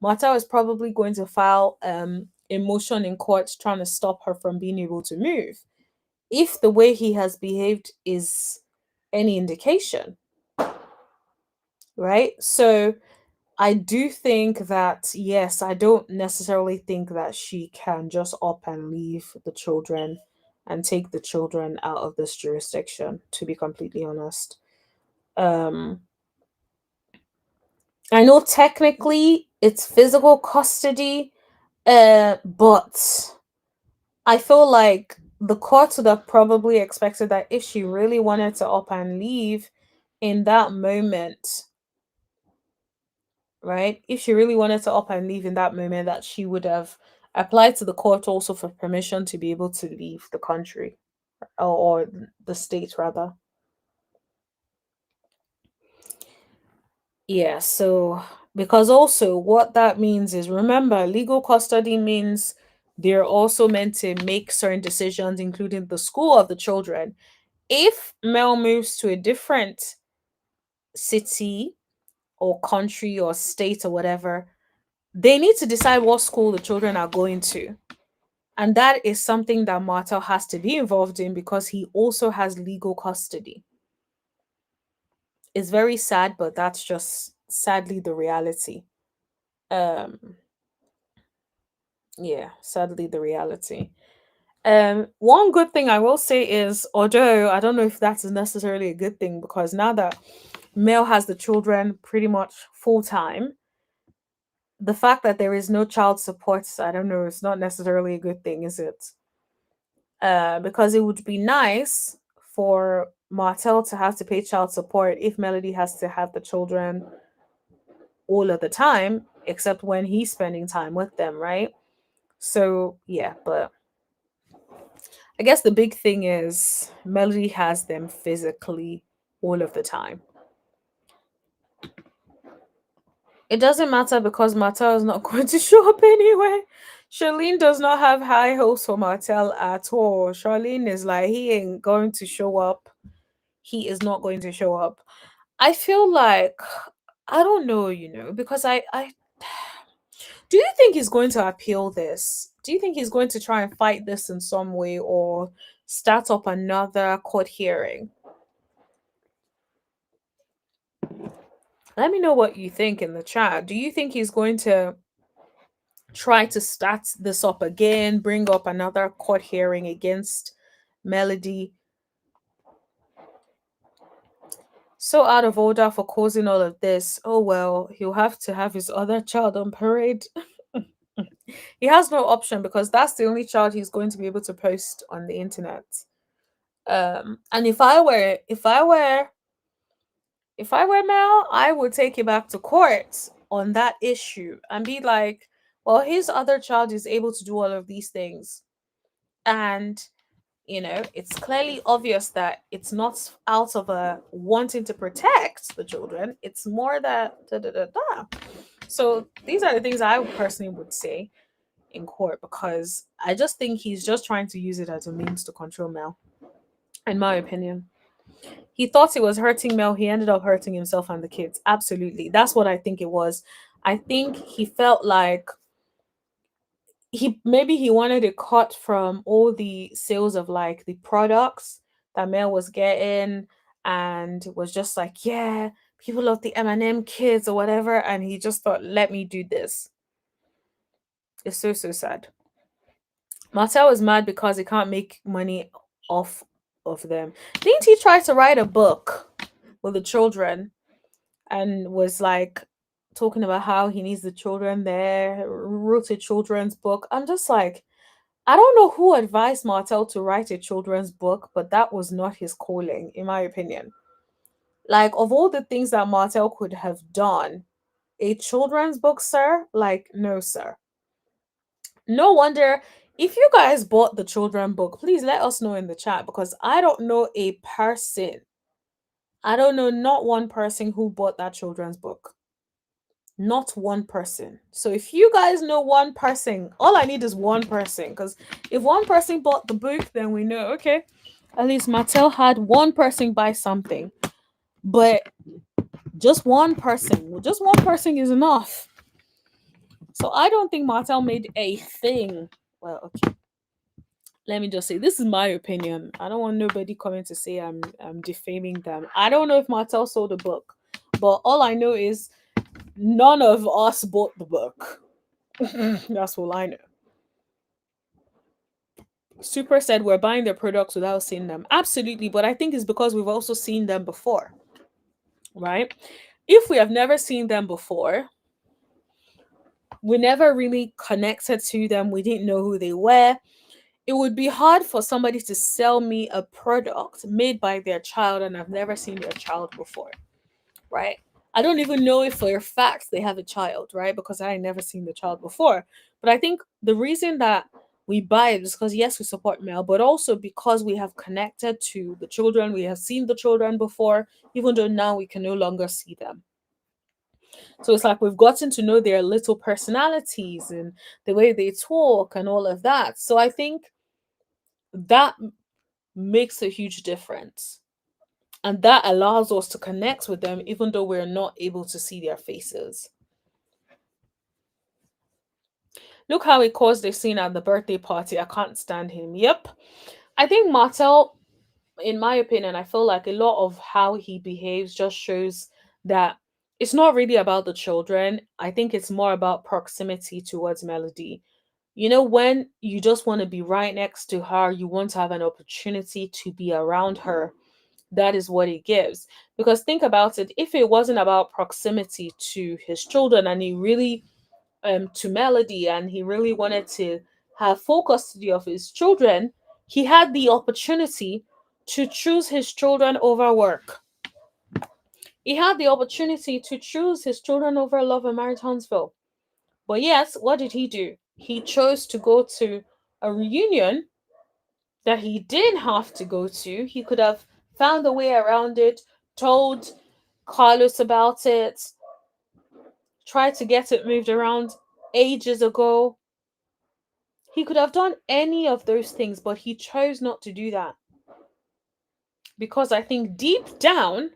Martell is probably going to file a motion in court trying to stop her from being able to move, if the way he has behaved is any indication, right? So I do think that, yes, I don't necessarily think that she can just up and leave the children and take the children out of this jurisdiction, to be completely honest. Um, I know technically it's physical custody, but I feel like the court would have probably expected that if she really wanted to up and leave in that moment, right? If she really wanted to up and leave in that moment, that she would have applied to the court also for permission to be able to leave the country, or the state rather. Yeah, so because also what that means is, remember, legal custody means they're also meant to make certain decisions, including the school of the children. If Mel moves to a different city or country or state or whatever, they need to decide what school the children are going to. And that is something that Martel has to be involved in because he also has legal custody. It's very sad, but that's just sadly the reality. Um, yeah, sadly the reality. One good thing I will say is, although I don't know if that's necessarily a good thing, because now that Mel has the children pretty much full time, the fact that there is no child support, I don't know, it's not necessarily a good thing, is it? Because it would be nice for Martel to have to pay child support if Melody has to have the children all of the time, except when he's spending time with them, right? So, yeah, but I guess the big thing is Melody has them physically all of the time. It doesn't matter because Martel is not going to show up anyway. Charlene does not have high hopes for Martel at all. Charlene is like, he ain't going to show up. He is not going to show up. I feel like, I don't know, because I do you think he's going to appeal this? Do you think he's going to try and fight this in some way or start up another court hearing? Let me know what you think in the chat. Do you think he's going to try to start this up again, bring up another court hearing against Melody? So out of order for causing all of this. Oh well, he'll have to have his other child on parade. He has no option because that's the only child he's going to be able to post on the internet. And if I were Mel, I would take it back to court on that issue and be like, well, his other child is able to do all of these things. And it's clearly obvious that it's not out of a wanting to protect the children. It's more that da da da da. So these are the things I personally would say in court, because I just think he's just trying to use it as a means to control Mel, in my opinion. He thought it was hurting Mel, he ended up hurting himself and the kids. Absolutely. That's what I think it was. I think he felt like Maybe he wanted a cut from all the sales of like the products that Mel was getting, and was just like, yeah, people love the M&M kids or whatever, and he just thought, let me do this. It's so so sad. Martell is mad because he can't make money off of them. Didn't he try to write a book with the children and was like talking about how he needs the children there, wrote a children's book? I'm just like, I don't know who advised Martell to write a children's book, but that was not his calling, in my opinion. Like, of all the things that Martell could have done, a children's book, sir? Like, no, sir. No wonder if you guys bought the children book, please let us know in the chat, because I don't know a person. I don't know not one person who bought that children's book. Not one person. So if you guys know one person, all I need is one person, because if one person bought the book, then we know, okay, at least Mattel had one person buy something. But just one person, well, just one person is enough. So I don't think Mattel made a thing. Well, okay, let me just say, this is my opinion. I don't want nobody coming to say I'm defaming them. I don't know if Mattel sold a book, but all I know is none of us bought the book. That's all I know. Super said we're buying their products without seeing them. Absolutely, but I think it's because we've also seen them before, right? If we have never seen them before, we never really connected to them, we didn't know who they were, it would be hard for somebody to sell me a product made by their child and I've never seen their child before, right? I don't even know if for a fact they have a child, right? Because I ain't never seen the child before. But I think the reason that we buy it is because, yes, we support Mel, but also because we have connected to the children. We have seen the children before, even though now we can no longer see them. So it's like we've gotten to know their little personalities and the way they talk and all of that. So I think that makes a huge difference. And that allows us to connect with them even though we're not able to see their faces. Look how he caused a scene at the birthday party. I can't stand him. Yep. I think Martell, in my opinion, I feel like a lot of how he behaves just shows that it's not really about the children. I think it's more about proximity towards Melody. You know, when you just want to be right next to her, you want to have an opportunity to be around her. That is what it gives. Because think about it, if it wasn't about proximity to his children and he really to Melody and he really wanted to have full custody of his children, he had the opportunity to choose his children over work. He had the opportunity to choose his children over Love and Marriage Huntsville. But yes, what did he do? He chose to go to a reunion that he didn't have to go to. He could have found a way around it, told Carlos about it, tried to get it moved around ages ago. He could have done any of those things, but he chose not to do that. Because I think deep down,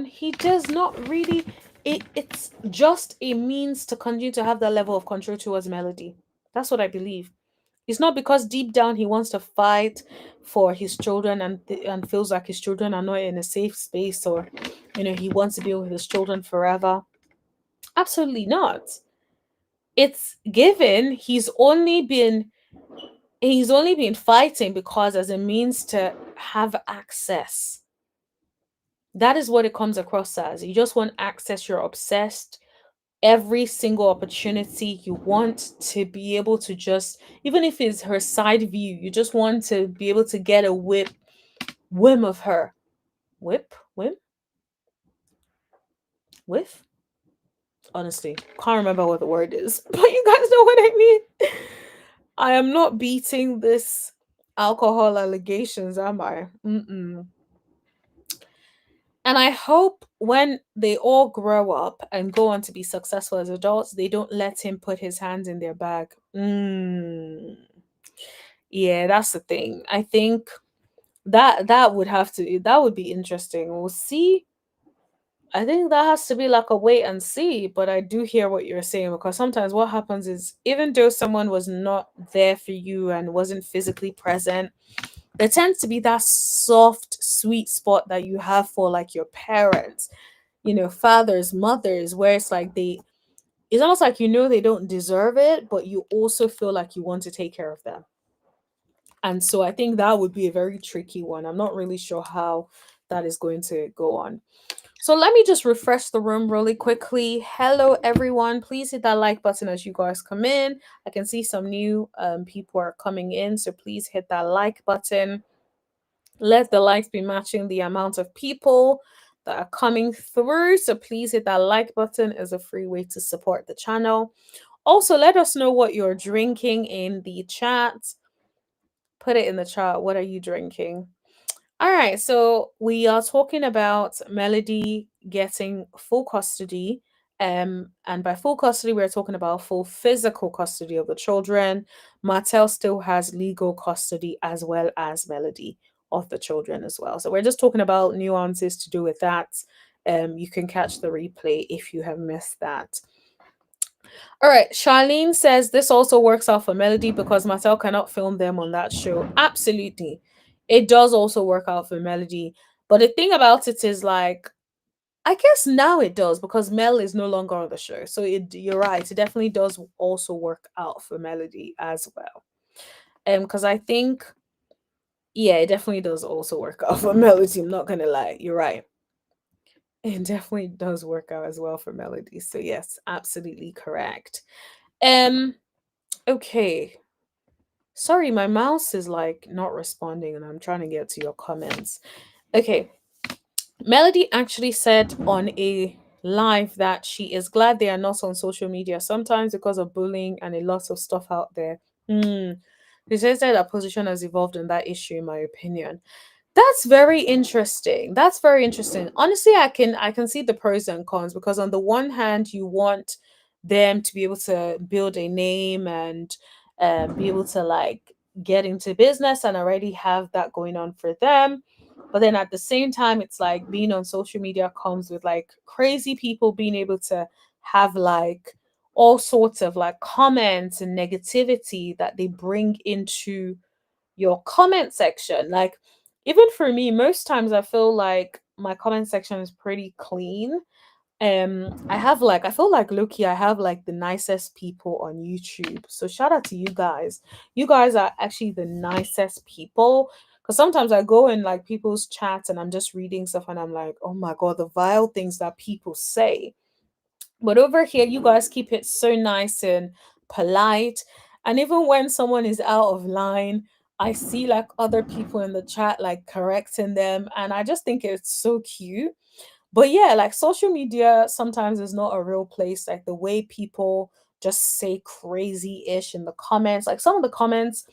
he does not really, it's just a means to continue to have that level of control towards Melody. That's what I believe. It's not because deep down he wants to fight for his children and feels like his children are not in a safe space, or he wants to be with his children forever. Absolutely not. It's given he's only been fighting because as a means to have access. That is what it comes across as. You just want access, you're obsessed. Every single opportunity you want to be able to just, even if it's her side view, you just want to be able to get a whim of her. Whim? Whiff? Honestly, can't remember what the word is, but you guys know what I mean. I am not beating this alcohol allegations, am I? Mm-mm. And I hope when they all grow up and go on to be successful as adults, they don't let him put his hands in their bag. Yeah, that's the thing. I think that would be interesting. We'll see I think that has to be like a wait and see, but I do hear what you're saying because sometimes what happens is even though someone was not there for you and wasn't physically present, there tends to be that soft, sweet spot that you have for like your parents, fathers, mothers, where it's like it's almost like they don't deserve it, but you also feel like you want to take care of them. And so I think that would be a very tricky one. I'm not really sure how that is going to go on. So let me just refresh the room really quickly. Hello, everyone. Please hit that like button as you guys come in. I can see some new people are coming in. So please hit that like button. Let the likes be matching the amount of people that are coming through. So please hit that like button as a free way to support the channel. Also, let us know what you're drinking in the chat. Put it in the chat. What are you drinking? All right, so we are talking about Melody getting full custody. And by full custody, we're talking about full physical custody of the children. Martell still has legal custody as well as Melody of the children as well. So we're just talking about nuances to do with that. You can catch the replay if you have missed that. All right, Charlene says this also works out for Melody because Martell cannot film them on that show. Absolutely. It does also work out for Melody. But the thing about it is like, I guess now it does because Mel is no longer on the show. So you're right. It definitely does also work out for Melody as well. Because I think, yeah, it definitely does also work out for Melody. I'm not gonna lie. You're right. It definitely does work out as well for Melody. So yes, absolutely correct. Um Okay. Sorry, my mouse is like not responding and I'm trying to get to your comments. Okay. Melody actually said on a live that she is glad they are not on social media sometimes because of bullying and a lot of stuff out there. Hmm. She says that her position has evolved on that issue, in my opinion. That's very interesting. That's very interesting. Honestly, I can see the pros and cons because on the one hand, you want them to be able to build a name and be able to like get into business and already have that going on for them. But then at the same time, it's like being on social media comes with like crazy people being able to have like all sorts of like comments and negativity that they bring into your comment section. Like, even for me, most times I feel like my comment section is pretty clean. I feel like Loki, I have like the nicest people on YouTube. So shout out to you guys. You guys are actually the nicest people. Because sometimes I go in like people's chats and I'm just reading stuff and I'm like, oh my god, the vile things that people say. But over here, you guys keep it so nice and polite. And even when someone is out of line, I see like other people in the chat like correcting them. And I just think it's so cute. But yeah, like social media sometimes is not a real place. Like the way people just say crazy ish in the comments, like some of the comments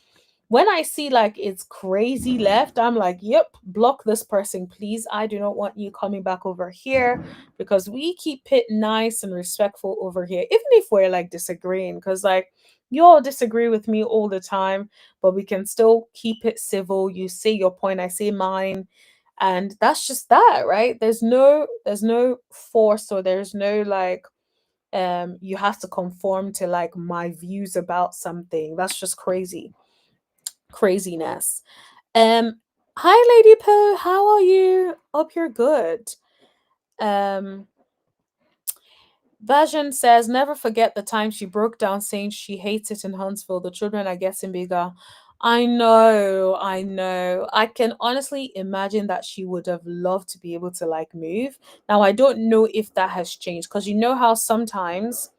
when I see like it's crazy left, I'm like, yep, block this person, please. I do not want you coming back over here because we keep it nice and respectful over here, even if we're like disagreeing. Because like you all disagree with me all the time, but we can still keep it civil. You say your point, I say mine. And that's just that, right? There's no force or there's no like you have to conform to like my views about something. That's just craziness. Hi, Lady Pooh. How are you? Hope you're good. Um, Vajan says, never forget the time she broke down saying she hates it in Huntsville. The children are getting bigger. I know, I know. I can honestly imagine that she would have loved to be able to like move. Now, I don't know if that has changed because you know how sometimes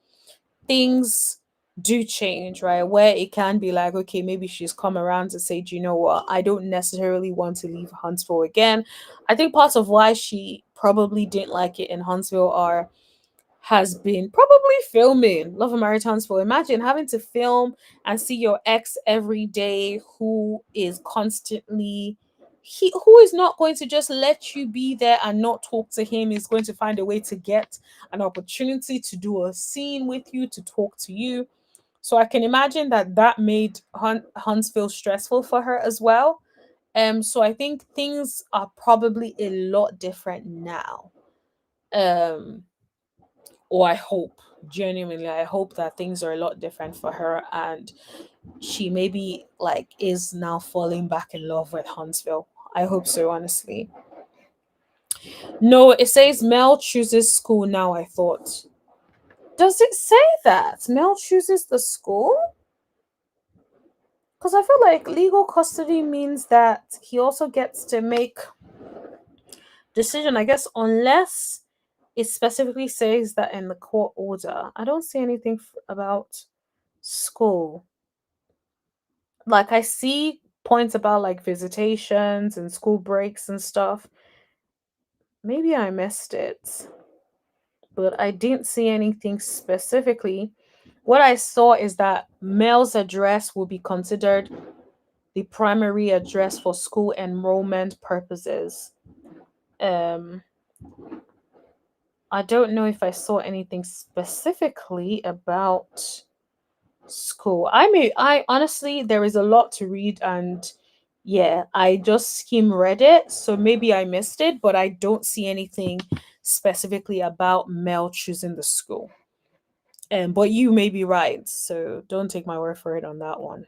things do change, right? Where it can be like, okay, maybe she's come around to say, do you know what? I don't necessarily want to leave Huntsville again. I think part of why she probably didn't like it in Huntsville are has been probably filming Love and Marriage Huntsville. Imagine having to film and see your ex every day who is constantly who is not going to just let you be there and not talk to him, is going to find a way to get an opportunity to do a scene with you, to talk to you. So I can imagine that that made Huntsville stressful for her as well. So I think things are probably a lot different now. Um, or I hope, genuinely, I hope that things are a lot different for her and she maybe like is now falling back in love with Huntsville. I hope so, honestly. No, it says Mel chooses school now, I thought. Does it say that? Mel chooses the school? Because I feel like legal custody means that he also gets to make decision, I guess, unless it specifically says that in the court order. I don't see anything about school. Like, I see points about like visitations and school breaks and stuff. Maybe I missed it, but I didn't see anything specifically. What I saw is that Mel's address will be considered the primary address for school enrollment purposes. Um, I don't know if I saw anything specifically about school. I honestly, there is a lot to read, and yeah, I just skim read it, so maybe I missed it, but I don't see anything specifically about Mel choosing the school. But you may be right, so don't take my word for it on that one.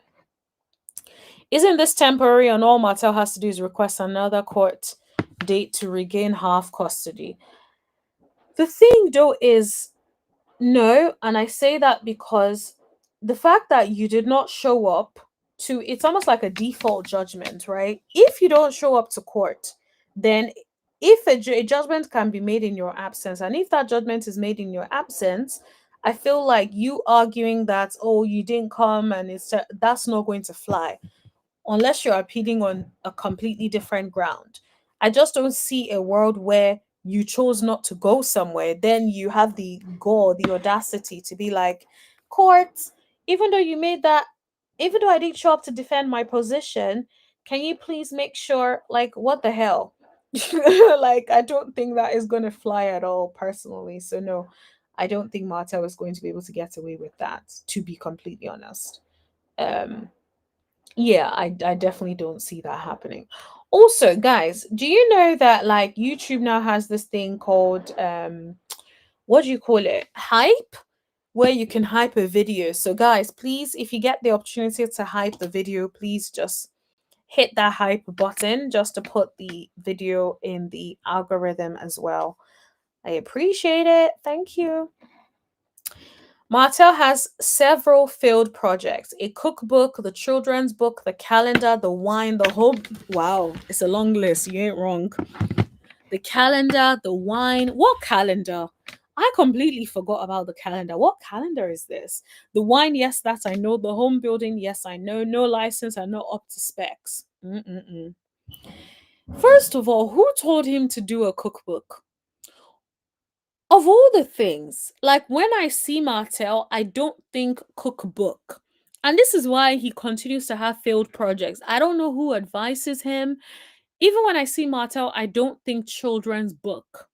Isn't this temporary, and all Martell has to do is request another court date to regain half custody? The thing though is, no, and I say that because the fact that you did not show up to, it's almost like a default judgment, right? If you don't show up to court, then if a judgment can be made in your absence, and if that judgment is made in your absence, I feel like you arguing that, oh, you didn't come and that's not going to fly unless you're appealing on a completely different ground. I just don't see a world where you chose not to go somewhere, then you have the gall, the audacity to be like, court, even though you made that, even though I didn't show up to defend my position, can you please make sure, like, what the hell? Like, I don't think that is going to fly at all, personally. So, no, I don't think Martell is going to be able to get away with that, to be completely honest. Um, yeah, I definitely don't see that happening. Also, guys, do you know that like YouTube now has this thing called what do you call it? Hype, where you can hype a video. So guys, please, if you get the opportunity to hype the video, please just hit that hype button just to put the video in the algorithm as well. I appreciate it. Thank you. Martell has several failed projects: a cookbook, the children's book, the calendar, the wine, the whole. Wow, it's a long list. You ain't wrong. The calendar, the wine. What calendar? I completely forgot about the calendar. What calendar is this? The wine, yes, that I know. The home building, yes, I know. No license, I'm not up to specs. Mm-mm-mm. First of all, who told him to do a cookbook? Of all the things, like when I see Martell, I don't think cookbook. And this is why he continues to have failed projects. I don't know who advises him. Even when I see Martell, I don't think children's book.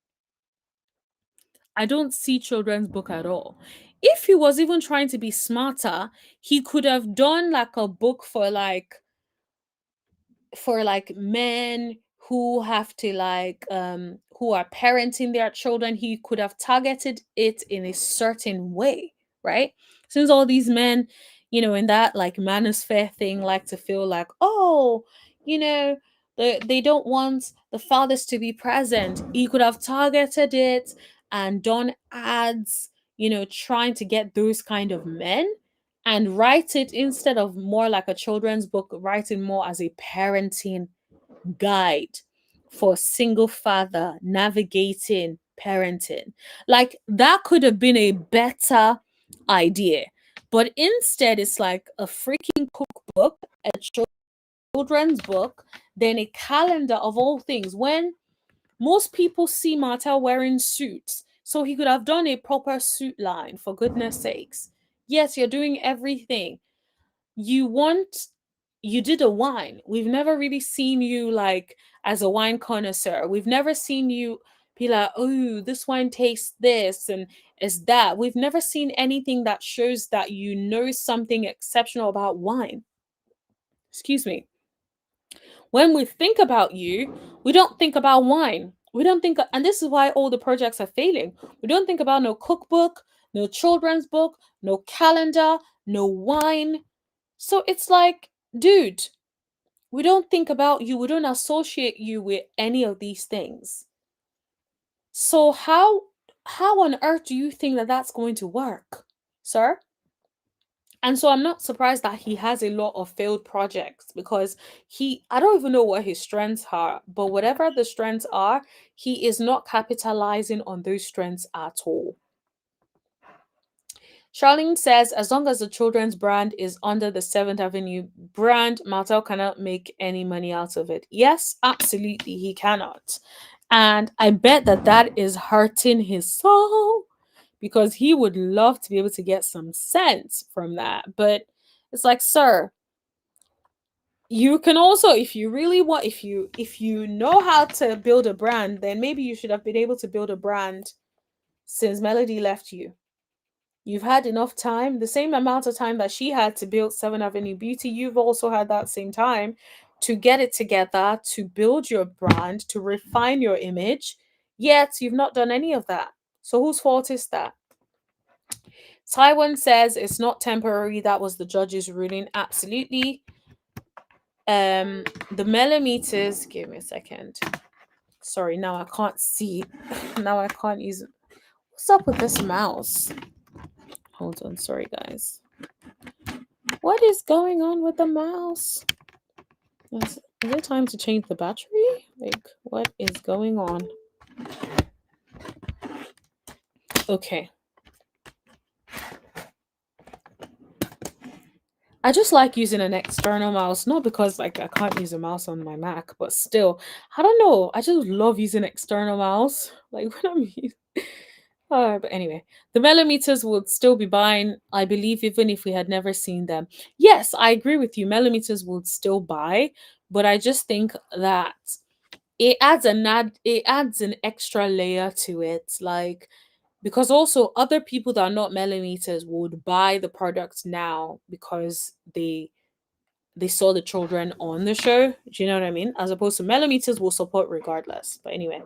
I don't see children's book at all. If he was even trying to be smarter, he could have done like a book for like men who have to like who are parenting their children. He could have targeted it in a certain way, right? Since all these men, in that like manosphere thing, like to feel like, oh, you know they don't want the fathers to be present. He could have targeted it and done ads, trying to get those kind of men, and write it, instead of more like a children's book, writing more as a parenting guide for single father navigating parenting. Like that could have been a better idea. But instead, it's like a freaking cookbook, a children's book, then a calendar of all things. When most people see Martell wearing suits, so he could have done a proper suit line, for goodness sakes. Yes, you're doing everything. You want, you did a wine. We've never really seen you like as a wine connoisseur. We've never seen you be like, oh, this wine tastes this and is that. We've never seen anything that shows that you know something exceptional about wine. Excuse me. When we think about you, we don't think about wine. We don't think, and this is why all the projects are failing. We don't think about no cookbook, no children's book, no calendar, no wine. So it's like, dude, we don't think about you. We don't associate you with any of these things. So how on earth do you think that that's going to work, sir? And so I'm not surprised that he has a lot of failed projects because I don't even know what his strengths are, but whatever the strengths are, he is not capitalizing on those strengths at all. Charlene says, as long as the children's brand is under the Seventh Avenue brand, Martell cannot make any money out of it. Yes, absolutely, he cannot. And I bet that that is hurting his soul because he would love to be able to get some sense from that. But it's like, sir, you can also, if you really want, if you know how to build a brand, then maybe you should have been able to build a brand since Melody left you. You've had enough time, the same amount of time that she had to build Seven Avenue Beauty. You've also had that same time to get it together, to build your brand, to refine your image. Yet you've not done any of that. So whose fault is that? Taiwan says it's not temporary. That was the judge's ruling. Absolutely. The millimeters. Give me a second. Sorry, now I can't see. Now I can't use. What's up with this mouse? Hold on. Sorry, guys. What is going on with the mouse? Is it time to change the battery? Like, what is going on? Okay. I just like using an external mouse, not because like I can't use a mouse on my Mac, but still, I don't know. I just love using external mouse. Like when I'm using. But anyway, the millimeters would still be buying, I believe, even if we had never seen them. Yes, I agree with you. Millimeters would still buy, but I just think that it adds an extra layer to it, like because also other people that are not millimeters would buy the product now because they saw the children on the show. Do you know what I mean? As opposed to millimeters will support regardless. But anyway.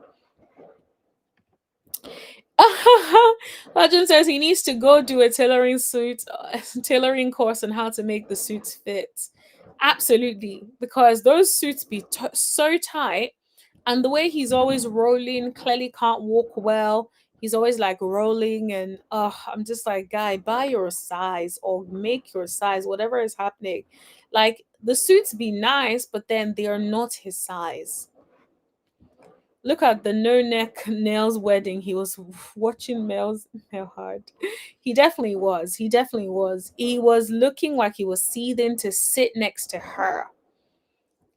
Legend says he needs to go do a tailoring course on how to make the suits fit. Absolutely, because those suits be so tight, and the way he's always rolling, clearly can't walk well. He's always like rolling, and I'm just like, guy, buy your size or make your size, whatever is happening. Like the suits be nice, but then they are not his size. Look at the no neck nails wedding. He was watching Mel's nail hard. He definitely was. He definitely was. He was looking like he was seething to sit next to her.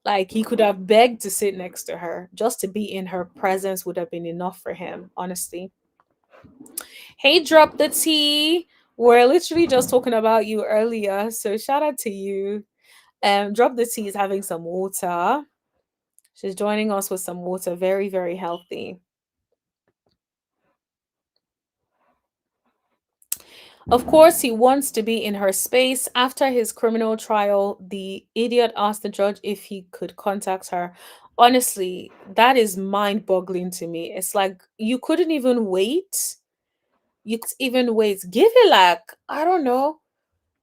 Like he could have begged to sit next to her. Just to be in her presence would have been enough for him, honestly. Hey, drop the tea. We're literally just talking about you earlier. So shout out to you. Drop the tea is having some water. She's joining us with some water. Very, very healthy. Of course, he wants to be in her space. After his criminal trial, the idiot asked the judge if he could contact her. Honestly, that is mind boggling to me. It's like you couldn't even wait. You could even wait. Give it like, I don't know,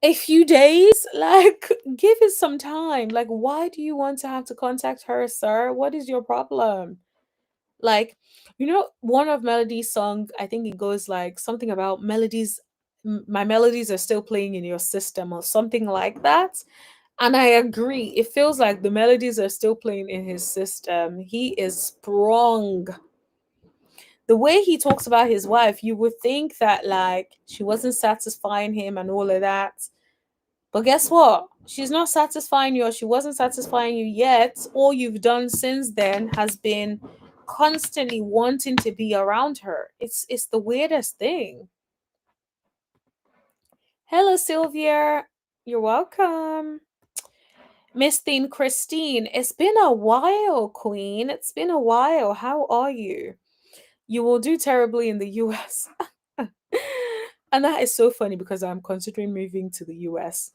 a few days. Like, give it some time. Like, why do you want to have to contact her, sir? What is your problem? Like, one of Melody's song, I think it goes like something about melodies. My melodies are still playing in your system or something like that. And I agree. It feels like the melodies are still playing in his system. He is sprung. The way he talks about his wife, you would think that like she wasn't satisfying him and all of that. But guess what? She's not satisfying you, or she wasn't satisfying you yet. All you've done since then has been constantly wanting to be around her. It's the weirdest thing. Hello, Sylvia. You're welcome. Miss Thine Christine. It's been a while, Queen. It's been a while. How are you? You will do terribly in the US. And that is so funny because I'm considering moving to the US.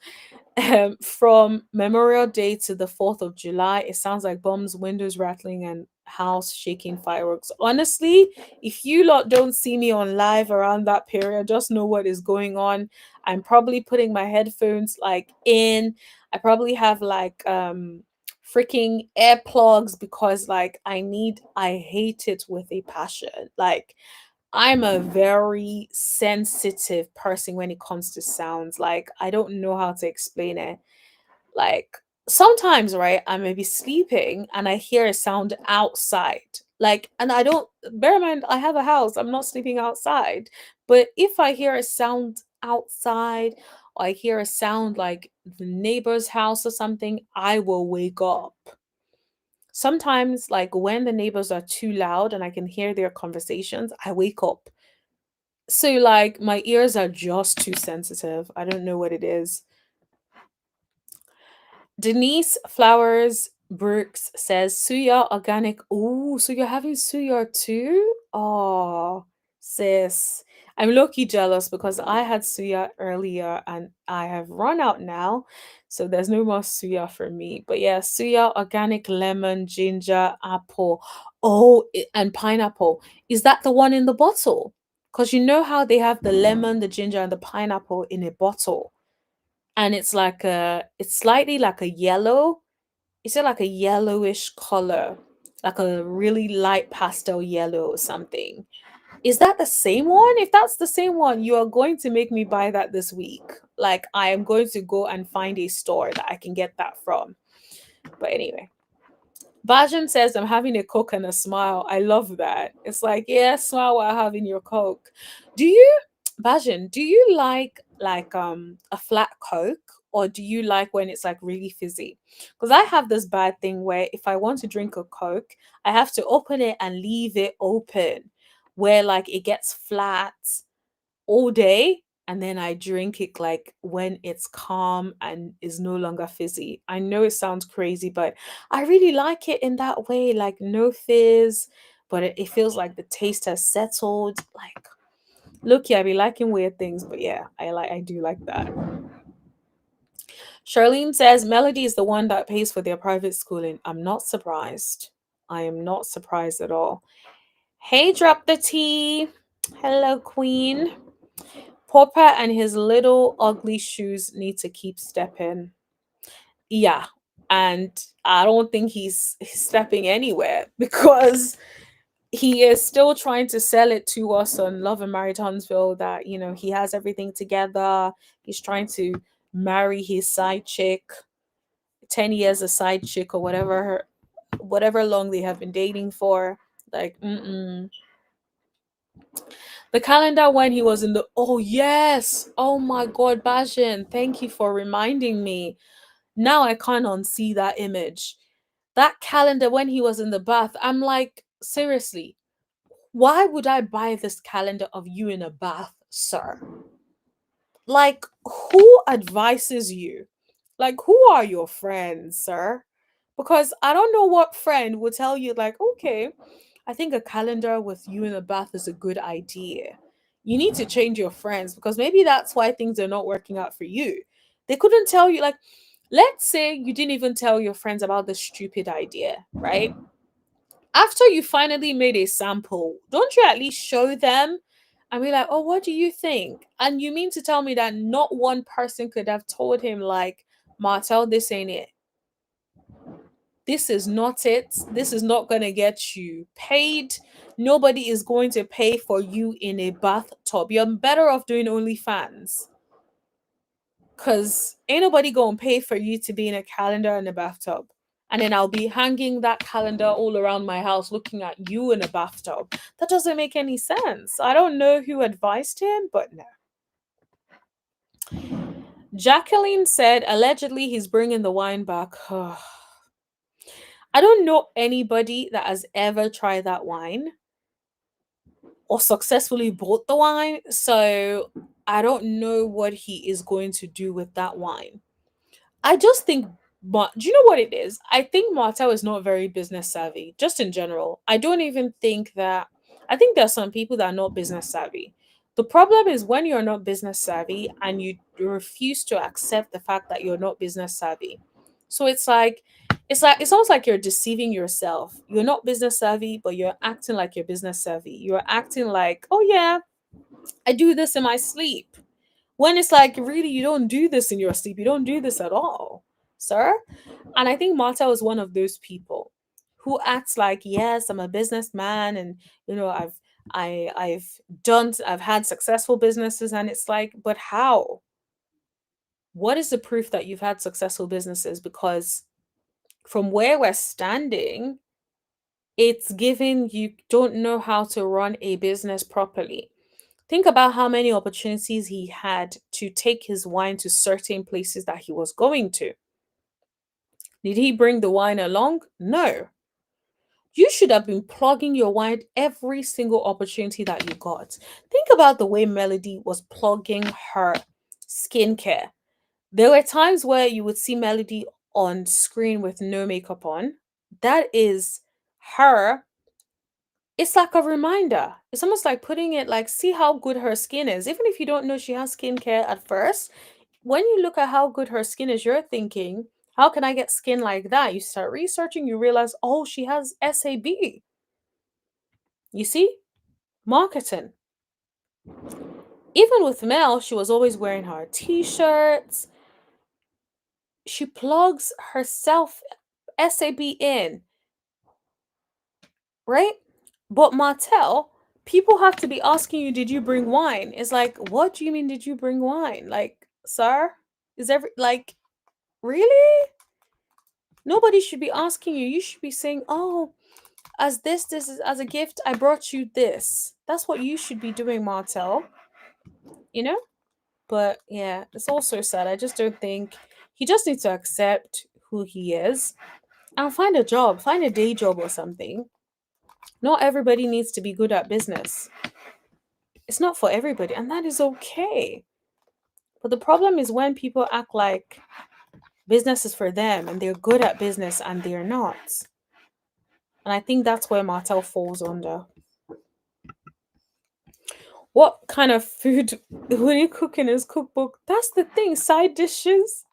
From Memorial Day to the 4th of July, it sounds like bombs, windows rattling, and house shaking fireworks. Honestly, if you lot don't see me on live around that period, just know what is going on. I'm probably putting my headphones like in. I probably have like freaking earplugs because like I hate it with a passion. Like I'm a very sensitive person when it comes to sounds. Like I don't know how to explain it. Like sometimes, right, I may be sleeping and I hear a sound outside. Like, and I don't bear in mind I have a house, I'm not sleeping outside. But if I hear a sound outside, or I hear a sound like the neighbor's house or something, I will wake up. Sometimes, like when the neighbors are too loud and I can hear their conversations, I wake up. So, like, my ears are just too sensitive. I don't know what it is. Denise Flowers Brooks says Suya organic. Oh, so you're having Suya too? Oh, sis. I'm low-key jealous because I had Suya earlier and I have run out now. So there's no more Suya for me. But yeah, Suya organic lemon, ginger, apple. Oh, and pineapple. Is that the one in the bottle? Because you know how they have the lemon, the ginger, and the pineapple in a bottle, and it's slightly like a yellow. Is it like a yellowish color, like a really light pastel yellow or something? Is that the same one? If that's the same one, you are going to make me buy that this week. Like I am going to go and find a store that I can get that from. But anyway, Bajan says, I'm having a Coke and a smile. I love that. It's like, yeah, smile while having your Coke. Do you, Bajan, do you like a flat Coke, or do you like when it's like really fizzy? Because I have this bad thing where if I want to drink a Coke, I have to open it and leave it open where like it gets flat all day, and then I drink it like when it's calm and is no longer fizzy. I know it sounds crazy, but I really like it in that way, like no fizz, but it feels like the taste has settled. Like, look, yeah, I be liking weird things, but yeah, I do like that. Charlene says Melody is the one that pays for their private schooling. I'm not surprised. I am not surprised at all. Hey, drop the tea. Hello, Queen. Popper and his little ugly shoes need to keep stepping. Yeah. And I don't think he's stepping anywhere because he is still trying to sell it to us on Love and Married Huntsville that, he has everything together. He's trying to marry his side chick, 10 years a side chick or whatever long they have been dating for. Like, mm-mm. The calendar when he was in the oh yes, oh my god, Bajan, thank you for reminding me. Now I can't unsee that image. That calendar when he was in the bath, I'm like, seriously, why would I buy this calendar of you in a bath, sir? Like, who advises you? Like, who are your friends, sir? Because I don't know what friend would tell you, like, okay, I think a calendar with you in a bath is a good idea. You need to change your friends because maybe that's why things are not working out for you. They couldn't tell you, like, let's say you didn't even tell your friends about this stupid idea, right? After you finally made a sample, don't you at least show them and be like, oh, what do you think? And you mean to tell me that not one person could have told him, like, Martell, this ain't it. This is not it. This is not going to get you paid. Nobody is going to pay for you in a bathtub. You're better off doing OnlyFans. Because ain't nobody going to pay for you to be in a calendar in a bathtub. And then I'll be hanging that calendar all around my house looking at you in a bathtub. That doesn't make any sense. I don't know who advised him, but no. Jacqueline said allegedly he's bringing the wine back. I don't know anybody that has ever tried that wine or successfully bought the wine. So I don't know what he is going to do with that wine. I just think, but do you know what it is? I think Martell is not very business savvy, just in general. I don't even think that, I think there are some people that are not business savvy. The problem is when you're not business savvy and you refuse to accept the fact that you're not business savvy. So it's like, It's almost like you're deceiving yourself. You're not business savvy, but you're acting like you're business savvy. You're acting like, oh yeah, I do this in my sleep. When it's like, really, you don't do this in your sleep. You don't do this at all, sir. And I think Martell is one of those people who acts like, yes, I'm a businessman, and I've had successful businesses, and it's like, but how? What is the proof that you've had successful businesses? Because from where we're standing, it's given you don't know how to run a business properly. Think about how many opportunities he had to take his wine to certain places that he was going to. Did he bring the wine along? No. You should have been plugging your wine every single opportunity that you got. Think about the way Melody was plugging her skincare. There were times where you would see Melody on screen with no makeup on. That is her. It's like a reminder. It's almost like putting it like, see how good her skin is. Even if you don't know she has skincare at first, when you look at how good her skin is, you're thinking, how can I get skin like that? You start researching, you realize, oh, she has SAB. You see? Marketing. Even with Mel, she was always wearing her t shirts. She plugs herself SAB in, right? But Martell, people have to be asking you, did you bring wine? It's like, what do you mean, did you bring wine? Like, sir? Is every, like, really? Nobody should be asking you. You should be saying, oh, this is as a gift, I brought you this. That's what you should be doing, Martell. You know? But yeah, it's also sad. I just don't think he just needs to accept who he is and find a job, find a day job or something. Not everybody needs to be good at business. It's not for everybody, and that is okay. But the problem is when people act like business is for them and they're good at business and they're not. And I think that's where Martell falls under. What kind of food would he cook in his cookbook? That's the thing, side dishes.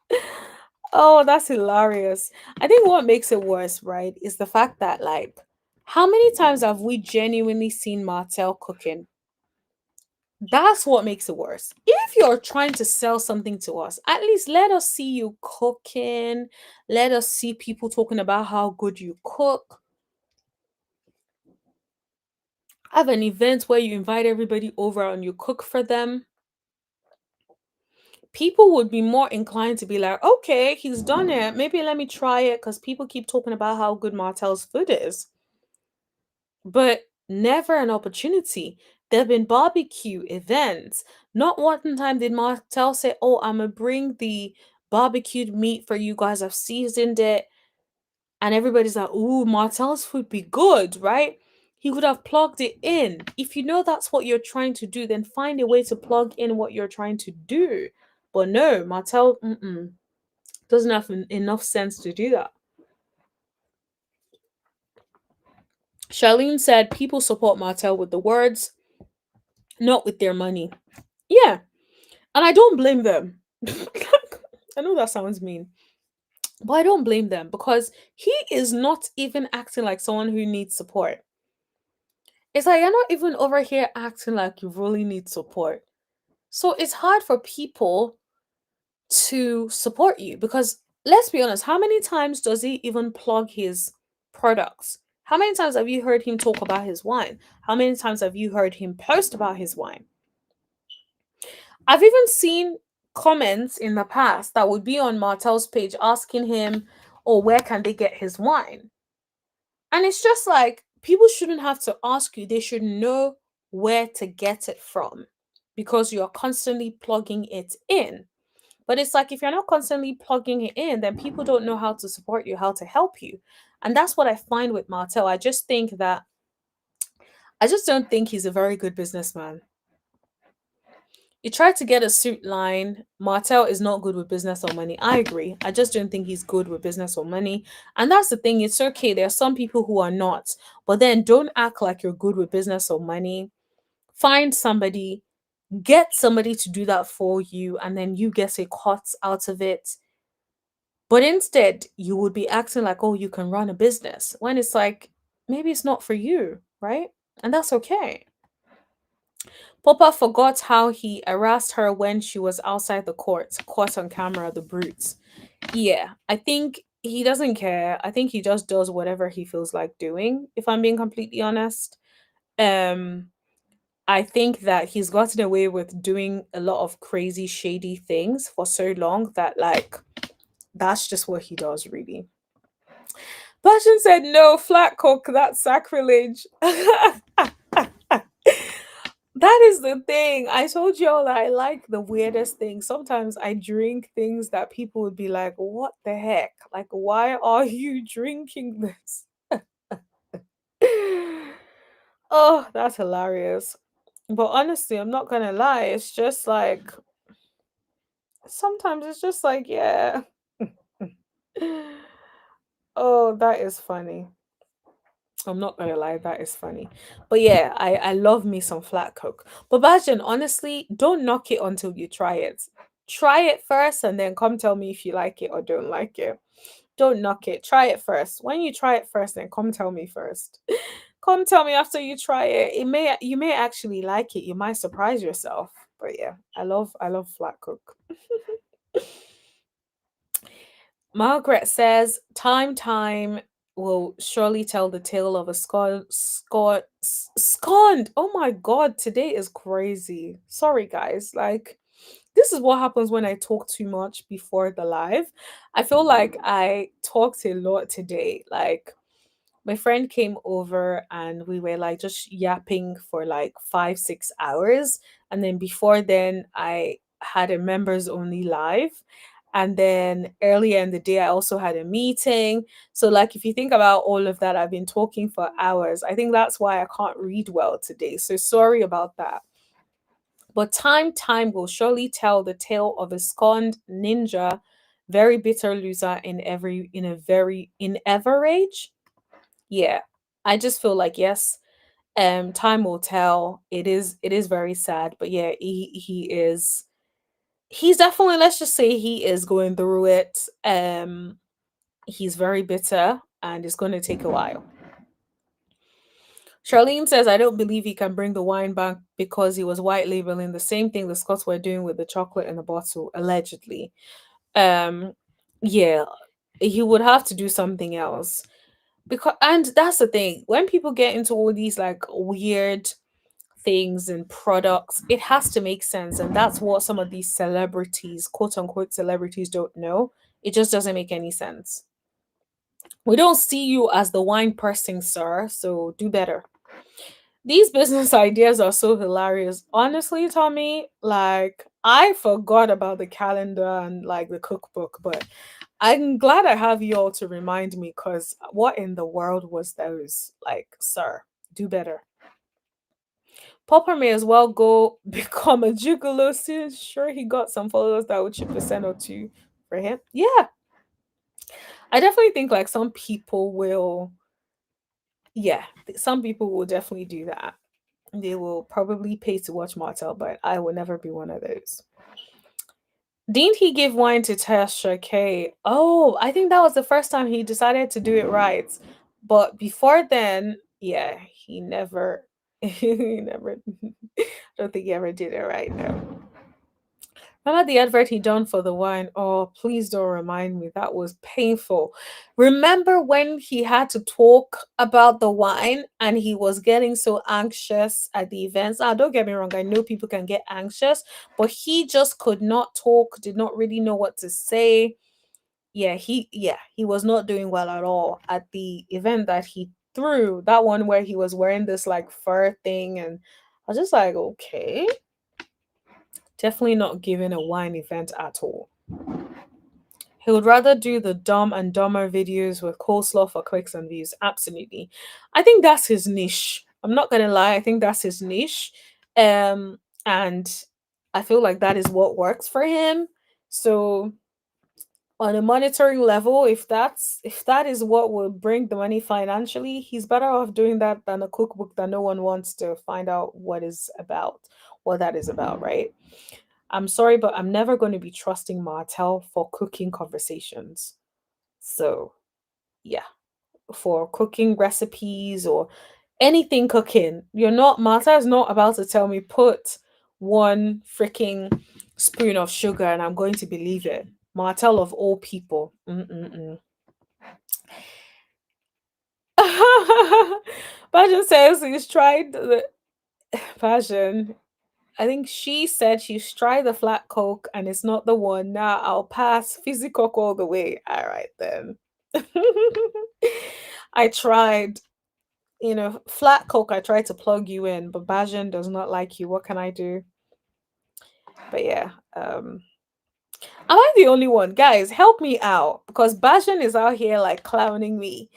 Oh, that's hilarious. I think what makes it worse, right, is the fact that, like, how many times have we genuinely seen Martell cooking? That's what makes it worse. If you're trying to sell something to us, at least let us see you cooking. Let us see people talking about how good you cook. Have an event where you invite everybody over and you cook for them. People would be more inclined to be like, okay, he's done it. Maybe let me try it because people keep talking about how good Martell's food is. But never an opportunity. There have been barbecue events. Not one time did Martell say, oh, I'm going to bring the barbecued meat for you guys. I've seasoned it. And everybody's like, ooh, Martell's food be good, right? He could have plugged it in. If you know that's what you're trying to do, then find a way to plug in what you're trying to do. But no, Martell doesn't have enough sense to do that. Charlene said people support Martell with the words, not with their money. Yeah, and I don't blame them. I know that sounds mean, but I don't blame them because he is not even acting like someone who needs support. It's like you're not even over here acting like you really need support. So it's hard for people to support you because let's be honest, how many times does he even plug his products? How many times have you heard him talk about his wine? How many times have you heard him post about his wine? I've even seen comments in the past that would be on Martell's page asking him, oh, where can they get his wine? And it's just like people shouldn't have to ask you, they should know where to get it from because you're constantly plugging it in. But it's like if you're not constantly plugging it in, then people don't know how to support you, how to help you. And that's what I find with Martell. I just don't think he's a very good businessman. You tried to get a suit line. Martell is not good with business or money. I agree. I just don't think he's good with business or money. And that's the thing. It's okay. There are some people who are not. But then don't act like you're good with business or money. Find somebody, get somebody to do that for you, and then you get a cut out of it. But instead, you would be acting like, oh, you can run a business when it's like, maybe it's not for you, right? And that's okay. Papa forgot how he harassed her when she was outside the court, caught on camera, the brutes. Yeah, I think he doesn't care. I think he just does whatever he feels like doing, if I'm being completely honest. Um, I think that he's gotten away with doing a lot of crazy, shady things for so long that, like, that's just what he does, really. Passion said, no, flat cook, that's sacrilege. That is the thing. I told y'all that I like the weirdest things. Sometimes I drink things that people would be like, what the heck? Like, why are you drinking this? Oh, that's hilarious. But honestly, I'm not gonna lie, it's just like sometimes it's just like, yeah. Oh, that is funny. I'm not gonna lie, that is funny. But yeah, I love me some flat coke. But Bajan, honestly, don't knock it until you try it. Try it first and then come tell me if you like it or don't like it. Don't knock it. Try it first. When you try it first, then come tell me first. Come tell me after you try it. You may actually like it. You might surprise yourself. But yeah, I love flat coke. Margaret says, time will surely tell the tale of a scorned. Oh my god, today is crazy. Sorry, guys. Like, this is what happens when I talk too much before the live. I feel like I talked a lot today. Like, my friend came over and we were like just yapping for like 5 6 hours, and then before then I had a members only live, and then earlier in the day I also had a meeting. So like, if you think about all of that, I've been talking for hours. I think that's why I can't read well today, so sorry about that. But time will surely tell the tale of a scorned ninja, very bitter loser in a very in average. Yeah, I just feel like, yes, time will tell. It is very sad, but yeah, he's definitely, let's just say, he is going through it. He's very bitter and it's going to take a while. Charlene says, I don't believe he can bring the wine back because he was white labeling the same thing the Scots were doing with the chocolate in the bottle, allegedly. Um, yeah, he would have to do something else. Because, and that's the thing, when people get into all these like weird things and products, it has to make sense. And that's what some of these celebrities, quote unquote celebrities, don't know. It just doesn't make any sense. We don't see you as the wine person, sir, so do better. These business ideas are so hilarious. Honestly, Tommy, like, I forgot about the calendar and like the cookbook, but I'm glad I have you all to remind me, because what in the world was those? Like, sir, do better. Popper may as well go become a gigolo since sure he got some followers that would chip a cent or two for him. Yeah, I definitely think like some people will, yeah, some people will definitely do that. They will probably pay to watch Martell, but I will never be one of those. Didn't he give wine to Tasha K? Oh, I think that was the first time he decided to do it right. But before then, yeah, he never, he never, I don't think he ever did it right now. Remember the advert he done for the wine? Oh, please don't remind me. That was painful. Remember when he had to talk about the wine and he was getting so anxious at the events? Ah, don't get me wrong. I know people can get anxious, but he just could not talk, did not really know what to say. Yeah, he was not doing well at all at the event that he threw. That one where he was wearing this like fur thing, and I was just like, okay. Definitely not giving a wine event at all. He would rather do the dumb and dumber videos with coleslaw for clicks and views. Absolutely. I think that's his niche. I'm not gonna lie, I think that's his niche. And I feel like that is what works for him. So on a monitoring level, if that is what will bring the money financially, he's better off doing that than a cookbook that no one wants to find out what that is about, right? I'm sorry, but I'm never going to be trusting Martell for cooking conversations. So yeah, for cooking recipes or anything cooking, Martha is not about to tell me put one freaking spoon of sugar and I'm going to believe it. Martell of all people. Mm-mm-mm. Passion says he's tried the Passion. I think she said she's tried the flat coke and it's not the one. Now I'll pass fizzy coke all the way. All right then. I tried, flat coke. I tried to plug you in, but Bajan does not like you. What can I do? But yeah, am I the only one? Guys, help me out because Bajan is out here like clowning me.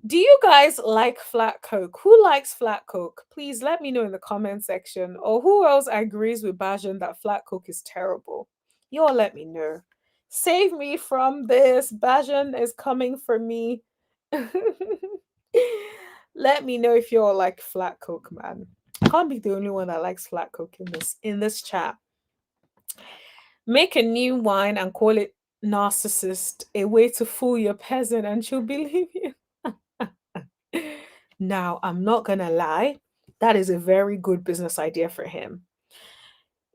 Do you guys like flat coke? Who likes flat coke? Please let me know in the comment section. Or who else agrees with Bajan that flat coke is terrible? You all let me know. Save me from this. Bajan is coming for me. Let me know if you all like flat coke, man. I can't be the only one that likes flat coke in this chat. Make a new wine and call it narcissist, a way to fool your peasant and she'll believe you. Now, I'm not gonna lie, that is a very good business idea for him.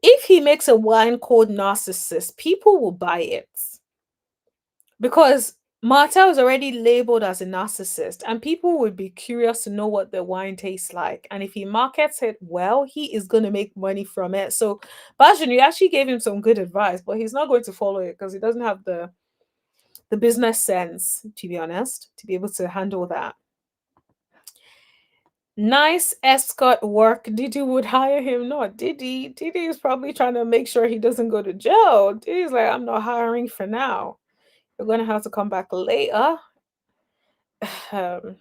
If he makes a wine called Narcissist, people will buy it because Martell is already labeled as a narcissist, and people would be curious to know what the wine tastes like. And if he markets it well, he is going to make money from it. So, Bajan, you actually gave him some good advice, but he's not going to follow it because he doesn't have the business sense, to be honest, to be able to handle that. Nice escort work. Didi would hire him, not Didi. Didi is probably trying to make sure he doesn't go to jail. Didi's like, I'm not hiring for now. You're gonna have to come back later. Um,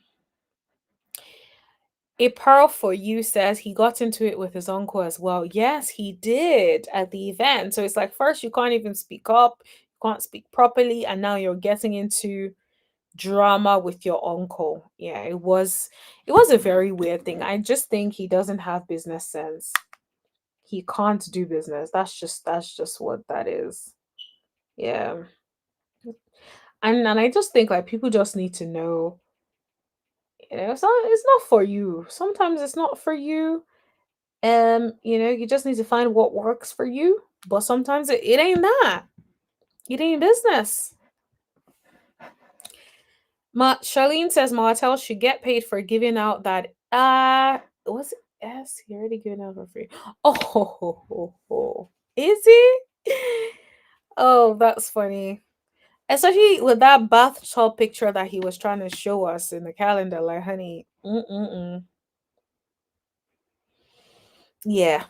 a pearl for you says he got into it with his uncle as well. Yes, he did at the event. So it's like first you can't even speak up, you can't speak properly, and now you're getting into drama with your uncle. Yeah, it was a very weird thing. I just think he doesn't have business sense. He can't do business. That's just what that is. Yeah. And I just think like people just need to know, it's not for you. Sometimes it's not for you. You just need to find what works for you. But sometimes it ain't that. It ain't business. Charlene says Martell should get paid for giving out that was it S? He already given out for free. Oh, is he? Oh, that's funny. Especially with that bathtub picture that he was trying to show us in the calendar, like, honey, yeah,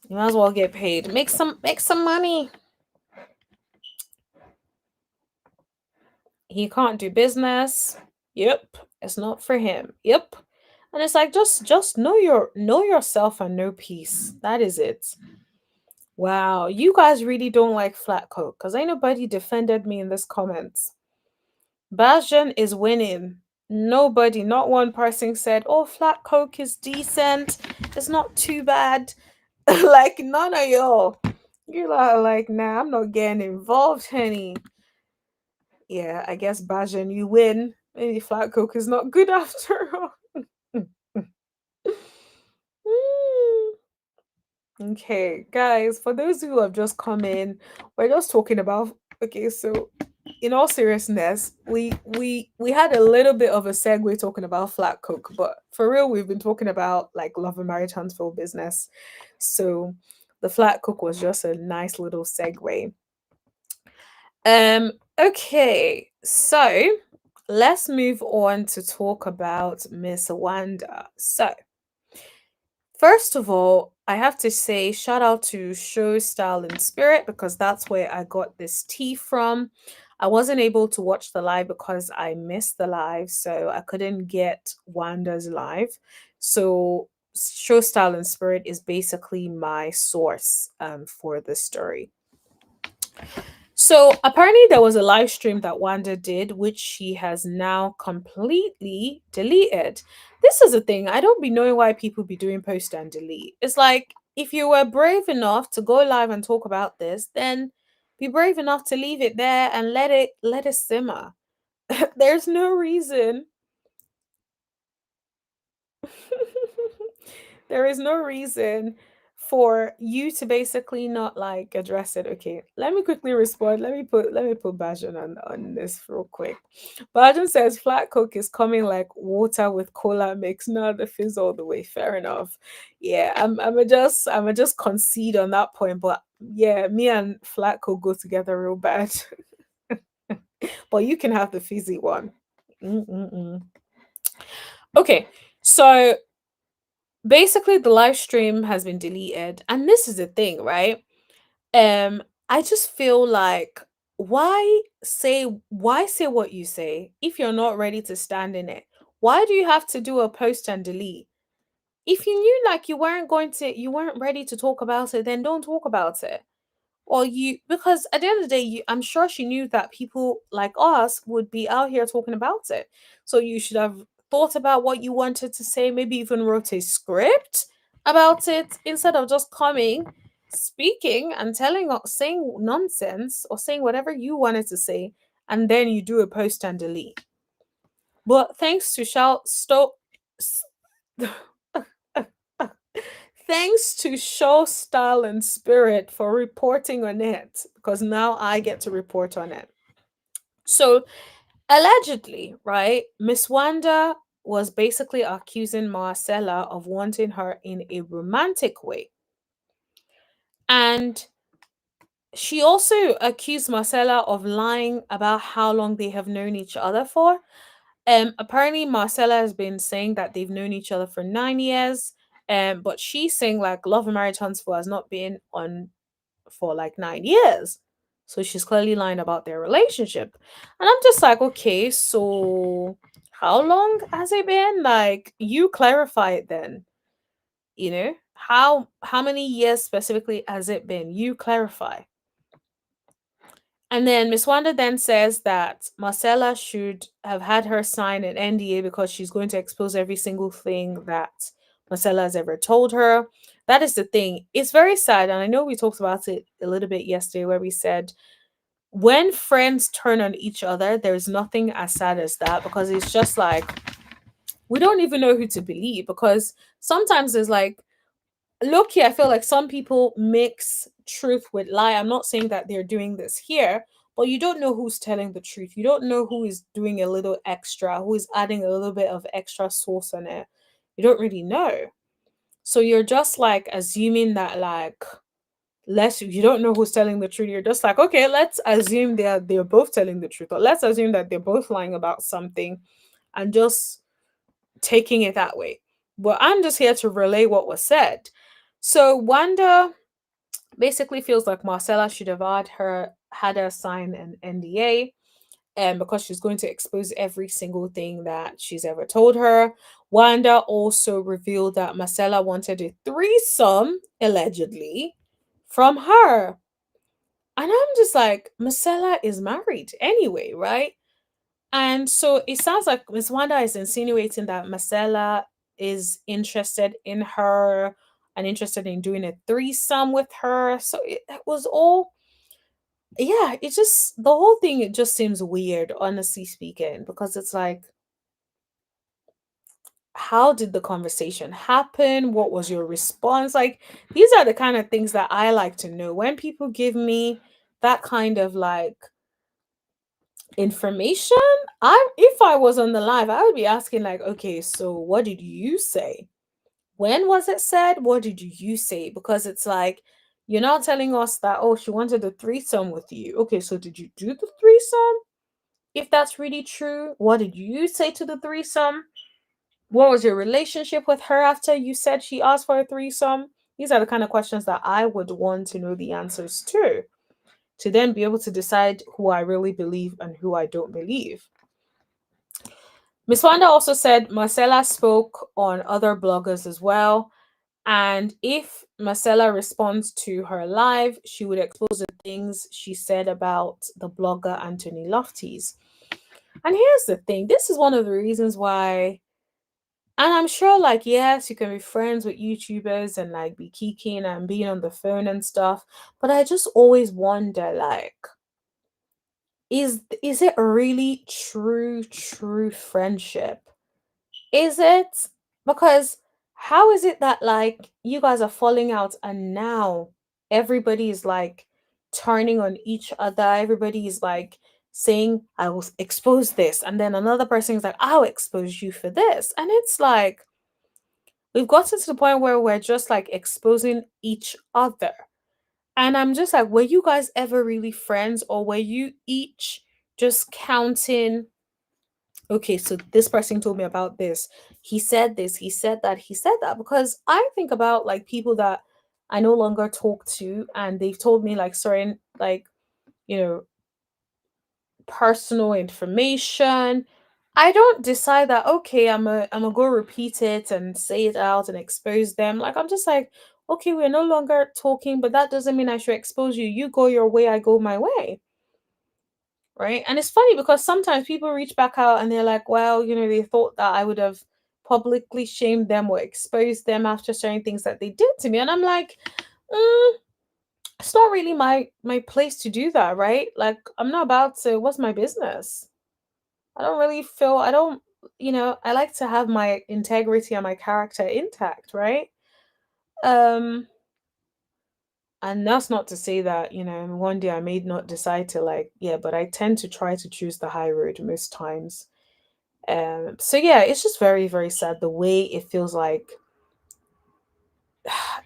you might as well get paid. Make some money. He can't do business. Yep, it's not for him. Yep, and it's like just know yourself and know peace. That is it. Wow, you guys really don't like flat coke because ain't nobody defended me in this comments. Bajan is winning. Nobody, not one person said, "Oh, flat coke is decent. It's not too bad." Like none of y'all. You are like, nah, I'm not getting involved, honey. Yeah, I guess Bajan, you win. Maybe flat coke is not good after all. Mm. Okay, guys, for those who have just come in, we're just talking about, okay, so in all seriousness, we had a little bit of a segue talking about flat coke, but for real, we've been talking about like love and marriage Huntsville business. So the flat coke was just a nice little segue. Okay, so let's move on to talk about Miss Wanda. So first of all, I have to say shout out to Show Style and Spirit because that's where I got this tea from. I wasn't able to watch the live because I missed the live, so I couldn't get Wanda's live. So Show Style and Spirit is basically my source for the story. So apparently there was a live stream that Wanda did, which she has now completely deleted. This is a thing. I don't be knowing why people be doing post and delete. It's like if you were brave enough to go live and talk about this, then be brave enough to leave it there and let it simmer. There's no reason. There is no reason for you to basically not like address it. Okay, let me quickly respond. Let me put Bajan on this real quick. Bajan says flat coke is coming like water with cola mix. No, the fizz all the way. Fair enough. Yeah, I'm a just concede on that point. But yeah, me and flat coke go together real bad. But you can have the fizzy one. Mm-mm-mm. Okay, so basically the live stream has been deleted, and this is the thing, right? I just feel like why say what you say if you're not ready to stand in it? Why do you have to do a post and delete? If you knew like you weren't ready to talk about it, then don't talk about it. Or you, because at the end of the day, I'm sure she knew that people like us would be out here talking about it. So you should have thought about what you wanted to say, maybe even wrote a script about it instead of just coming, speaking and saying nonsense or saying whatever you wanted to say, and then you do a post and delete. But thanks to thanks to Show Style and Spirit for reporting on it, because now I get to report on it. So, allegedly, right, Miss Wanda was basically accusing Marcella of wanting her in a romantic way. And she also accused Marcella of lying about how long they have known each other for. Apparently Marcella has been saying that they've known each other for 9 years. But she's saying like Love and Marriage Huntsville has not been on for like 9 years. So she's clearly lying about their relationship. And I'm just like, okay, so how long has it been? Like, you clarify it then. How many years specifically has it been? You clarify. And then Miss Wanda then says that Marcella should have had her sign an NDA because she's going to expose every single thing that Marcella has ever told her. That is the thing. It's very sad. And I know we talked about it a little bit yesterday where we said when friends turn on each other, there's nothing as sad as that, because it's just like we don't even know who to believe, because sometimes there's like look, I feel like some people mix truth with lie. I'm not saying that they're doing this here, but you don't know who's telling the truth. You don't know who is doing a little extra, who is adding a little bit of extra sauce on it. You don't really know. So you're just like assuming that like less you don't know who's telling the truth. You're just like, okay, let's assume they're both telling the truth, or let's assume that they're both lying about something and just taking it that way. But I'm just here to relay what was said. So Wanda basically feels like Marcella should have had her sign an NDA, and because she's going to expose every single thing that she's ever told her. Wanda also revealed that Marcella wanted a threesome, allegedly, from her. And I'm just like, Marcella is married anyway, right? And so it sounds like Miss Wanda is insinuating that Marcella is interested in her and interested in doing a threesome with her. So it was all, yeah, it just, the whole thing, it just seems weird, honestly speaking, because it's like, how did the conversation happen? What was your response? Like, these are the kind of things that I like to know. When people give me that kind of like information, if I was on the live, I would be asking like, okay, so what did you say? When was it said? What did you say? Because it's like you're not telling us that, oh, she wanted a threesome with you. Okay, so did you do the threesome? If that's really true, what did you say to the threesome? What was your relationship with her after you said she asked for a threesome? These are the kind of questions that I would want to know the answers to then be able to decide who I really believe and who I don't believe. Miss Wanda also said Marcella spoke on other bloggers as well. And if Marcella responds to her live, she would expose the things she said about the blogger Anthony Lofties. And here's the thing, this is one of the reasons why, and I'm sure, like, yes, you can be friends with YouTubers and like be kicking and being on the phone and stuff, but I just always wonder, like, is it really true friendship? Is it? Because how is it that like you guys are falling out and now everybody is like turning on each other? Everybody is like saying, I will expose this. And then another person is like, I'll expose you for this. And it's like, we've gotten to the point where we're just like exposing each other. And I'm just like, were you guys ever really friends, or were you each just counting, okay, so this person told me about this. He said this, he said that, he said that. Because I think about like people that I no longer talk to, and they've told me like certain, like, you know, personal information. I don't decide that, okay, I'm a go repeat it and say it out and expose them. Like, I'm just like, okay, we're no longer talking, but that doesn't mean I should expose you. You go your way, I go my way. Right. And it's funny because sometimes people reach back out and they're like, well, they thought that I would have publicly shamed them or exposed them after certain things that they did to me. And I'm like, mm, it's not really my place to do that, right? Like, I'm not about to, what's my business? I don't really feel, I don't, I like to have my integrity and my character intact, right? Um, and that's not to say that, one day I may not decide to, like, yeah, but I tend to try to choose the high road most times. So yeah, it's just very, very sad the way it feels like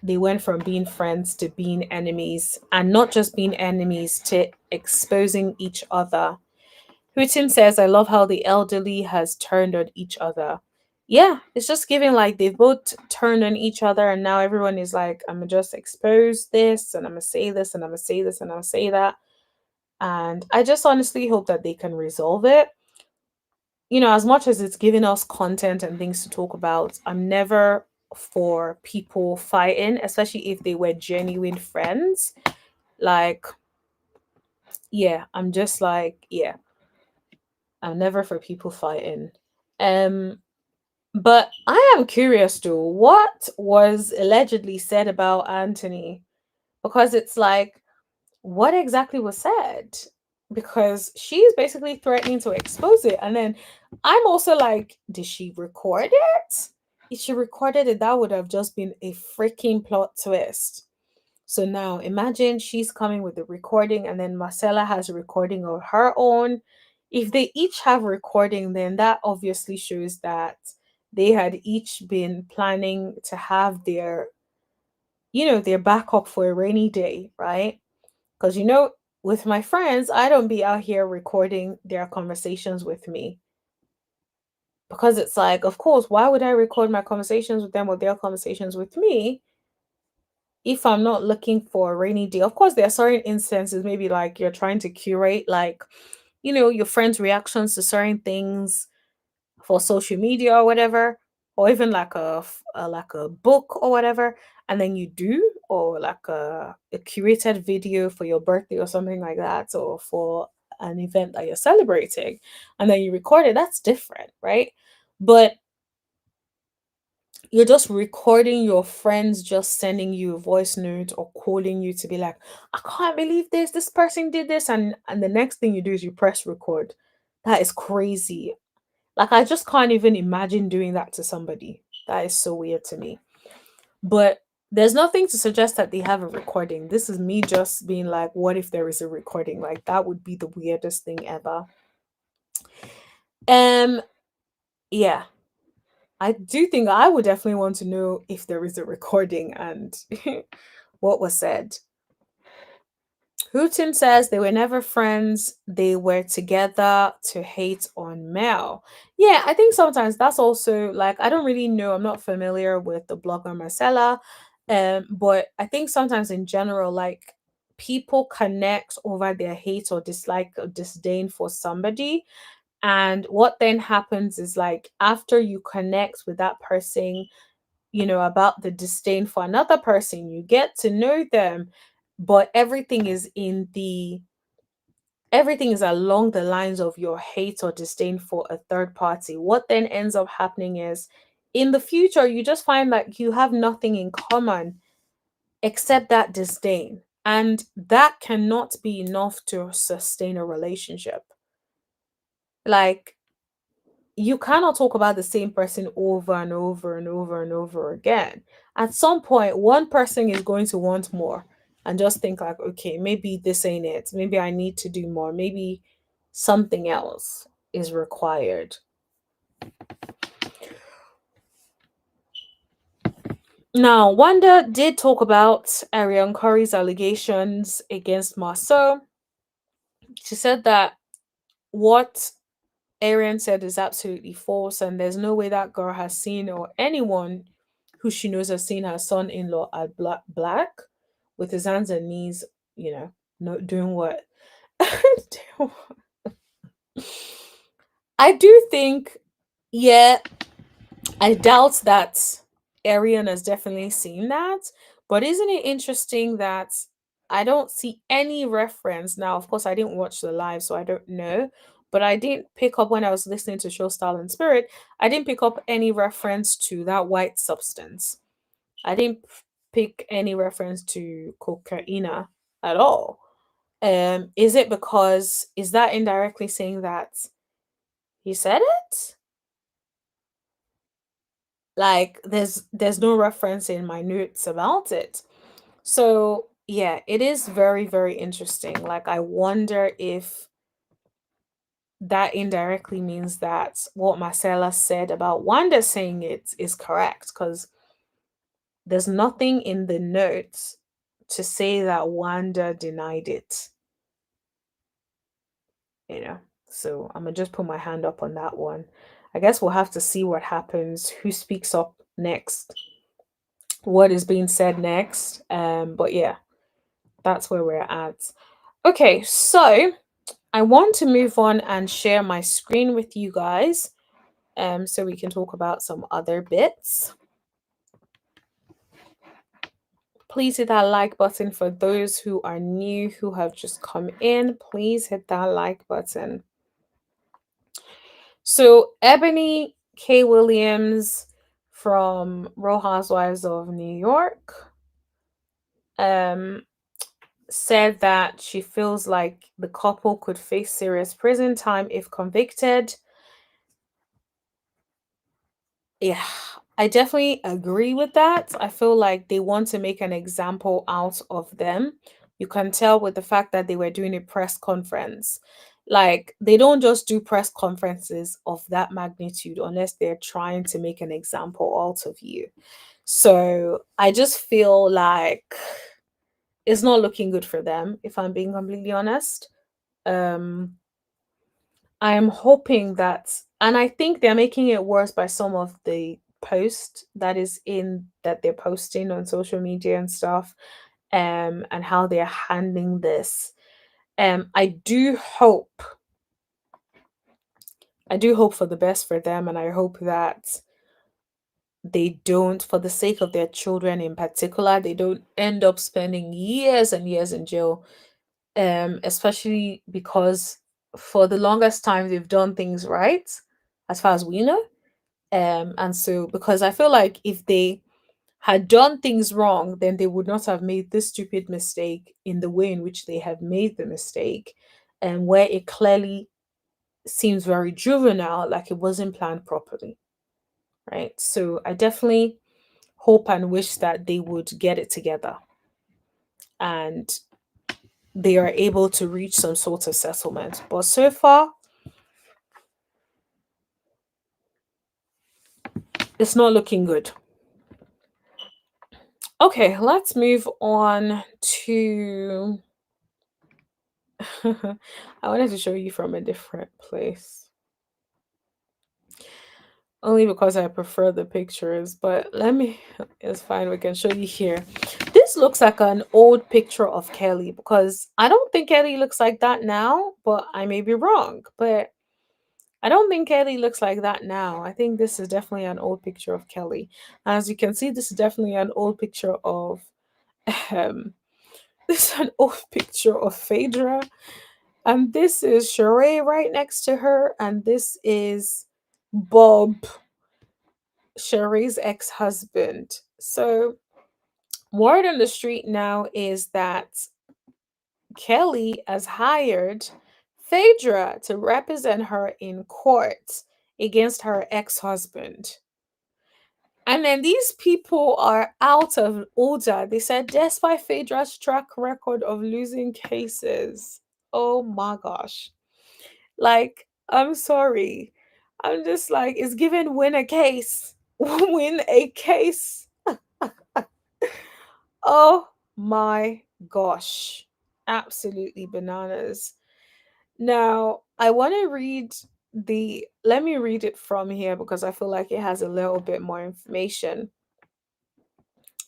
they went from being friends to being enemies, and not just being enemies to exposing each other. Putin says, I love how the elderly has turned on each other. Yeah, it's just giving like they've both turned on each other, and now everyone is like, I'm gonna just expose this, and I'm gonna say this, and I'm gonna say this, and I'm gonna say that. And I just honestly hope that they can resolve it. As much as it's giving us content and things to talk about, I'm never for people fighting, especially if they were genuine friends. Like, yeah, I'm just like, yeah, I'm never for people fighting. Um, but I am curious though, what was allegedly said about Anthony? Because it's like, what exactly was said? Because she's basically threatening to expose it. And then I'm also like, did she record it? If she recorded it, that would have just been a freaking plot twist. So now imagine she's coming with the recording, and then Marcella has a recording of her own. If they each have recording, then that obviously shows that they had each been planning to have their backup for a rainy day, right? Because, with my friends, I don't be out here recording their conversations with me. Because it's like, of course, why would I record my conversations with them or their conversations with me if I'm not looking for a rainy day? Of course, there are certain instances, maybe like you're trying to curate, like, your friends' reactions to certain things for social media or whatever, or even like a book or whatever, and then you do, or like a curated video for your birthday or something like that, or for an event that you're celebrating, and then you record it. That's different, right? But you're just recording your friends just sending you a voice note or calling you to be like, I can't believe this person did this, and the next thing you do is you press record. That is crazy. Like, I just can't even imagine doing that to somebody. That is so weird to me. But there's nothing to suggest that they have a recording. This is me just being like, what if there is a recording? Like, that would be the weirdest thing ever. Um, yeah. I do think I would definitely want to know if there is a recording and what was said. Houghton says they were never friends, they were together to hate on Mel. Yeah, I think sometimes that's also like, I don't really know, I'm not familiar with the blogger Marcella, but I think sometimes in general, like, people connect over their hate or dislike or disdain for somebody. And what then happens is, like, after you connect with that person, about the disdain for another person, you get to know them, but everything is along the lines of your hate or disdain for a third party. What then ends up happening is, in the future, you just find that you have nothing in common except that disdain. And that cannot be enough to sustain a relationship. Like, you cannot talk about the same person over and over and over and over again. At some point, one person is going to want more and just think, like, okay, maybe this ain't it. Maybe I need to do more. Maybe something else is required. Now, Wanda did talk about Ariane Curry's allegations against Marceau. She said that what Arian said is absolutely false, and there's no way that girl has seen, or anyone who she knows has seen, her son in law at black with his hands and knees, you know, not doing what. I do think, yeah, I doubt that Arian has definitely seen that, but isn't it interesting that I don't see any reference now? Of course, I didn't watch the live, so I don't know. But I didn't pick up when I was listening to Show Style and Spirit. I didn't pick up any reference to that white substance. I didn't pick any reference to cocaine at all. Is it because, is that indirectly saying that he said it? Like, there's no reference in my notes about it. So yeah, it is very, very interesting. Like, I wonder if that indirectly means that what Marcella said about Wanda saying it is correct, because there's nothing in the notes to say that Wanda denied it, you know. So I'm gonna just put my hand up on that one. I guess we'll have to see what happens, who speaks up next, what is being said next. But yeah, that's where we're at. Okay, so I want to move on and share my screen with you guys, so we can talk about some other bits. Please hit that like button for those who are new, who have just come in. Please hit that like button. So Ebony K. Williams from Real Housewives of New York um said that she feels like the couple could face serious prison time if convicted. Yeah, I definitely agree with that. I feel like they want to make an example out of them. You can tell with the fact that they were doing a press conference. Like, they don't just do press conferences of that magnitude unless they're trying to make an example out of you. So I just feel like it's not looking good for them, if I'm being completely honest. Um, I am hoping that, and I think they're making it worse by some of the post that is in that they're posting on social media and stuff, and how they're handling this. I do hope, for the best for them, and I hope that they don't, for the sake of their children in particular, they don't end up spending years and years in jail, especially because for the longest time they've done things right, as far as we know. And so, because I feel like if they had done things wrong, then they would not have made this stupid mistake in the way in which they have made the mistake, and where it clearly seems very juvenile, like it wasn't planned properly, right? So I definitely hope and wish that they would get it together and they are able to reach some sort of settlement. But so far, it's not looking good. Okay, let's move on to. I wanted to show you from a different place. Only because I prefer the pictures, but let me. It's fine, we can show you here. This looks like an old picture of Kelly, because I don't think Kelly looks like that now, but I may be wrong. But I don't think Kelly looks like that now. I think this is definitely an old picture of Kelly. As you can see, this is definitely an old picture of um this is an old picture of Phaedra. And this is Shari right next to her. And this is Bob, Shari's ex-husband. So word on the street now is that Kelly has hired Phaedra to represent her in court against her ex husband. And then these people are out of order. They said, despite Phaedra's track record of losing cases, oh my gosh. Like, I'm sorry. I'm just like, it's given win a case. Win a case. Oh my gosh. Absolutely bananas. Now, I want to read let me read it from here because I feel like it has a little bit more information.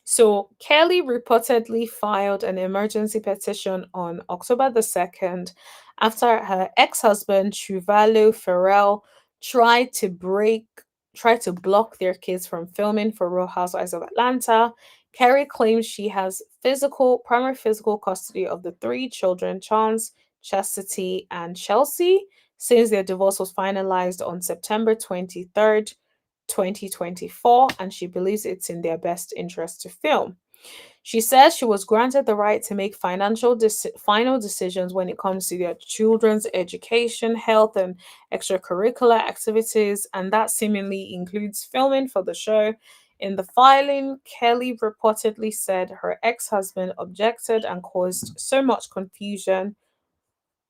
So, Kelly reportedly filed an emergency petition on October the 2nd after her ex-husband Chuvalo Farrell tried to break tried to block their kids from filming for Real Housewives of Atlanta. Kerry claims she has primary physical custody of the three children, Chance, Chastity, and Chelsea, since their divorce was finalized on September 23rd, 2024, and she believes it's in their best interest to film. She says she was granted the right to make final decisions when it comes to their children's education, health, and extracurricular activities, and that seemingly includes filming for the show. In the filing, Kelly reportedly said her ex husband objected and caused so much confusion.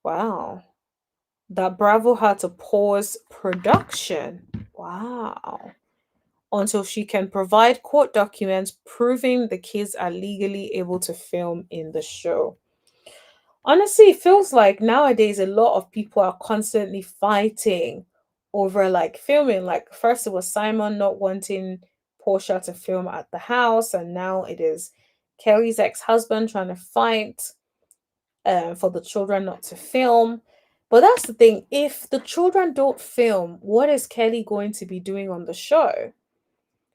Wow. That Bravo had to pause production. Wow, until she can provide court documents proving the kids are legally able to film in the show. Honestly, it feels like nowadays a lot of people are constantly fighting over like filming. Like first it was Simon not wanting Portia to film at the house, and now it is Kelly's ex-husband trying to fight for the children not to film. But that's the thing, if the children don't film, what is Kelly going to be doing on the show?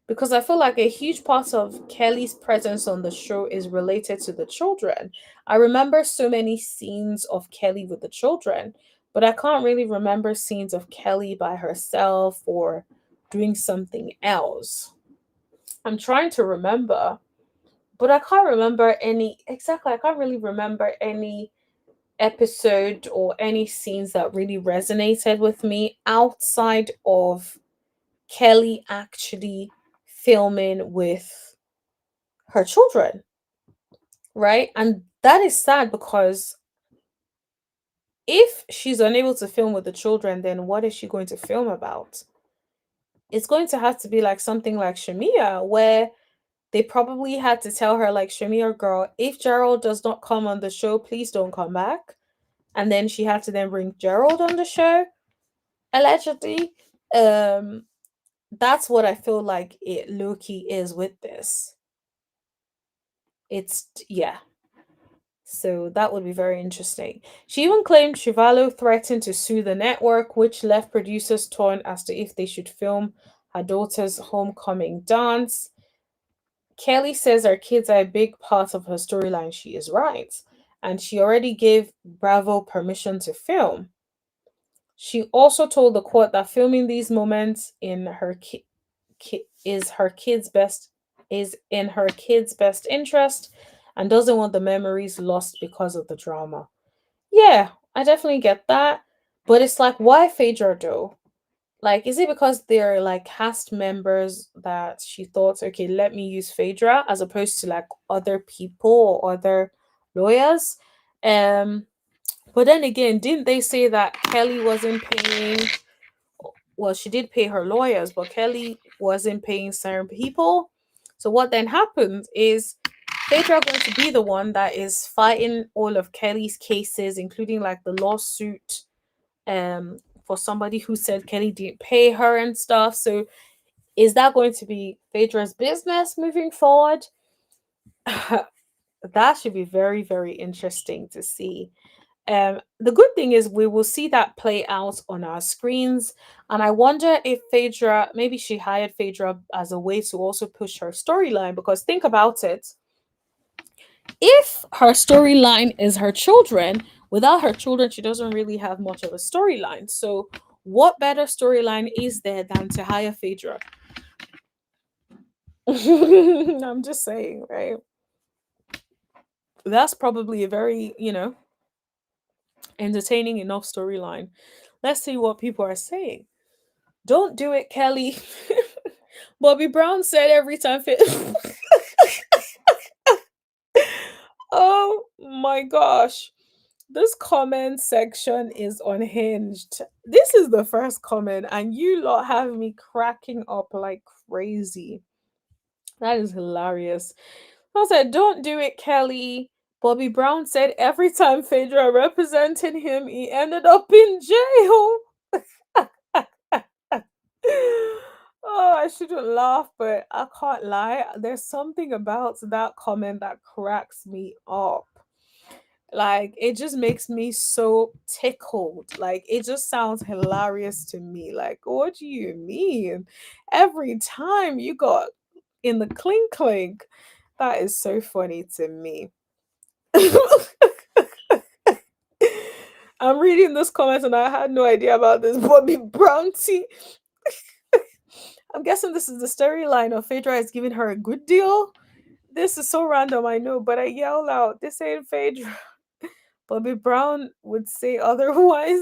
Because I feel like a huge part of Kelly's presence on the show is related to the children. I remember so many scenes of Kelly with the children, but I can't really remember scenes of Kelly by herself or doing something else. I'm trying to remember, but I can't remember any exactly. I can't really remember any episode or any scenes that really resonated with me outside of Kelly actually filming with her children, right? And that is sad because if she's unable to film with the children, then what is she going to film about? It's going to have to be like something like Shamia, where they probably had to tell her, like, Shamia, girl, if Gerald does not come on the show, please don't come back. And then she had to then bring Gerald on the show, allegedly. Um, that's what I feel like it low key is with this. It's yeah. So that would be very interesting. She even claimed Shivalo threatened to sue the network, which left producers torn as to if they should film her daughter's homecoming dance. Kelly says her kids are a big part of her storyline. She is right. And she already gave Bravo permission to film. She also told the court that filming these moments in is her kid's best is in her kid's best interest and doesn't want the memories lost because of the drama. Yeah, I definitely get that. But it's like, why Phaedra though? Like, is it because they're like cast members that she thought, okay, let me use Phaedra as opposed to like other people or other lawyers? Um, but then again, didn't they say that Kelly wasn't paying? Well, she did pay her lawyers, but Kelly wasn't paying certain people. So what then happens is Phaedra going to be the one that is fighting all of Kelly's cases, including like the lawsuit for somebody who said Kelly didn't pay her and stuff. So is that going to be Phaedra's business moving forward? That should be very, very interesting to see. The good thing is we will see that play out on our screens, and I wonder if Phaedra, maybe she hired Phaedra as a way to also push her storyline. Because think about it, if her storyline is her children, without her children, she doesn't really have much of a storyline. So, what better storyline is there than to hire Phaedra? I'm just saying, right? That's probably a very, entertaining enough storyline. Let's see what people are saying. Don't do it, Kelly. Bobby Brown said every time fit. Oh my gosh. This comment section is unhinged. This is the first comment, and you lot have me cracking up like crazy. That is hilarious. I said, don't do it, Kelly. Bobby Brown said every time Phaedra represented him, he ended up in jail. Oh, I shouldn't laugh, but I can't lie. There's something about that comment that cracks me up. Like, it just makes me so tickled. Like, it just sounds hilarious to me. Like, what do you mean? Every time you got in the clink clink. That is so funny to me. I'm reading this comment and I had no idea about this Bobby Brown tea. I'm guessing this is the storyline of Phaedra is giving her a good deal. This is so random, I know, but I yell out, this ain't Phaedra. Bobby Brown would say otherwise.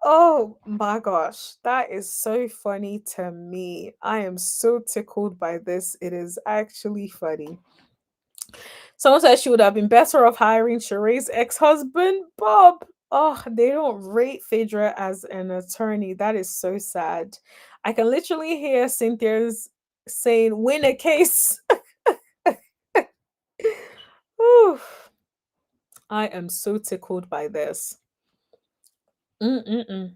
Oh my gosh, that is so funny to me. I am so tickled by this. It is actually funny. Someone said she would have been better off hiring Sheree's ex-husband, Bob. Oh, they don't rate Phaedra as an attorney. That is so sad. I can literally hear Cynthia's saying, win a case. Oof. I am so tickled by this. Mm-mm-mm.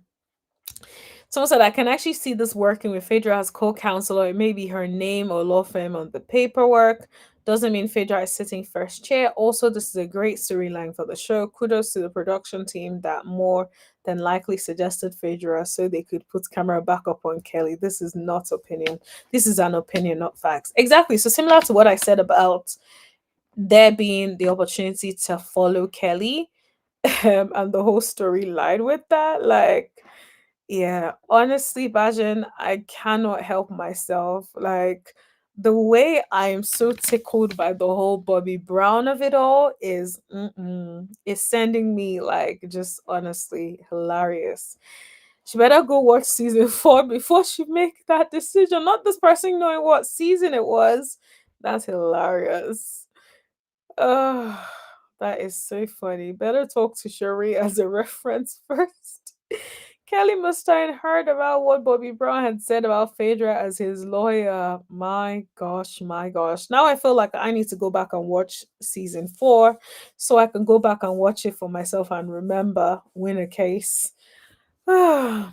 Someone said, I can actually see this working with Phaedra as co-counselor. It may be her name or law firm on the paperwork. Doesn't mean Phaedra is sitting first chair. Also, this is a great storyline for the show. Kudos to the production team that more than likely suggested Phaedra so they could put camera back up on Kelly. This is not opinion. This is an opinion, not facts. Exactly. So similar to what I said about there being the opportunity to follow Kelly and the whole storyline with that, like, yeah, honestly, Bajan, I cannot help myself. Like, the way I am so tickled by the whole Bobby Brown of it all is, it's sending me like just honestly hilarious. She better go watch season 4 before she make that decision. Not this person knowing what season it was. That's hilarious. Oh, that is so funny. Better talk to Shari as a reference first. Kelly Mustaine heard about what Bobby Brown had said about Phaedra as his lawyer. My gosh, my gosh. Now I feel like I need to go back and watch season 4 so I can go back and watch it for myself and remember, win a case. Someone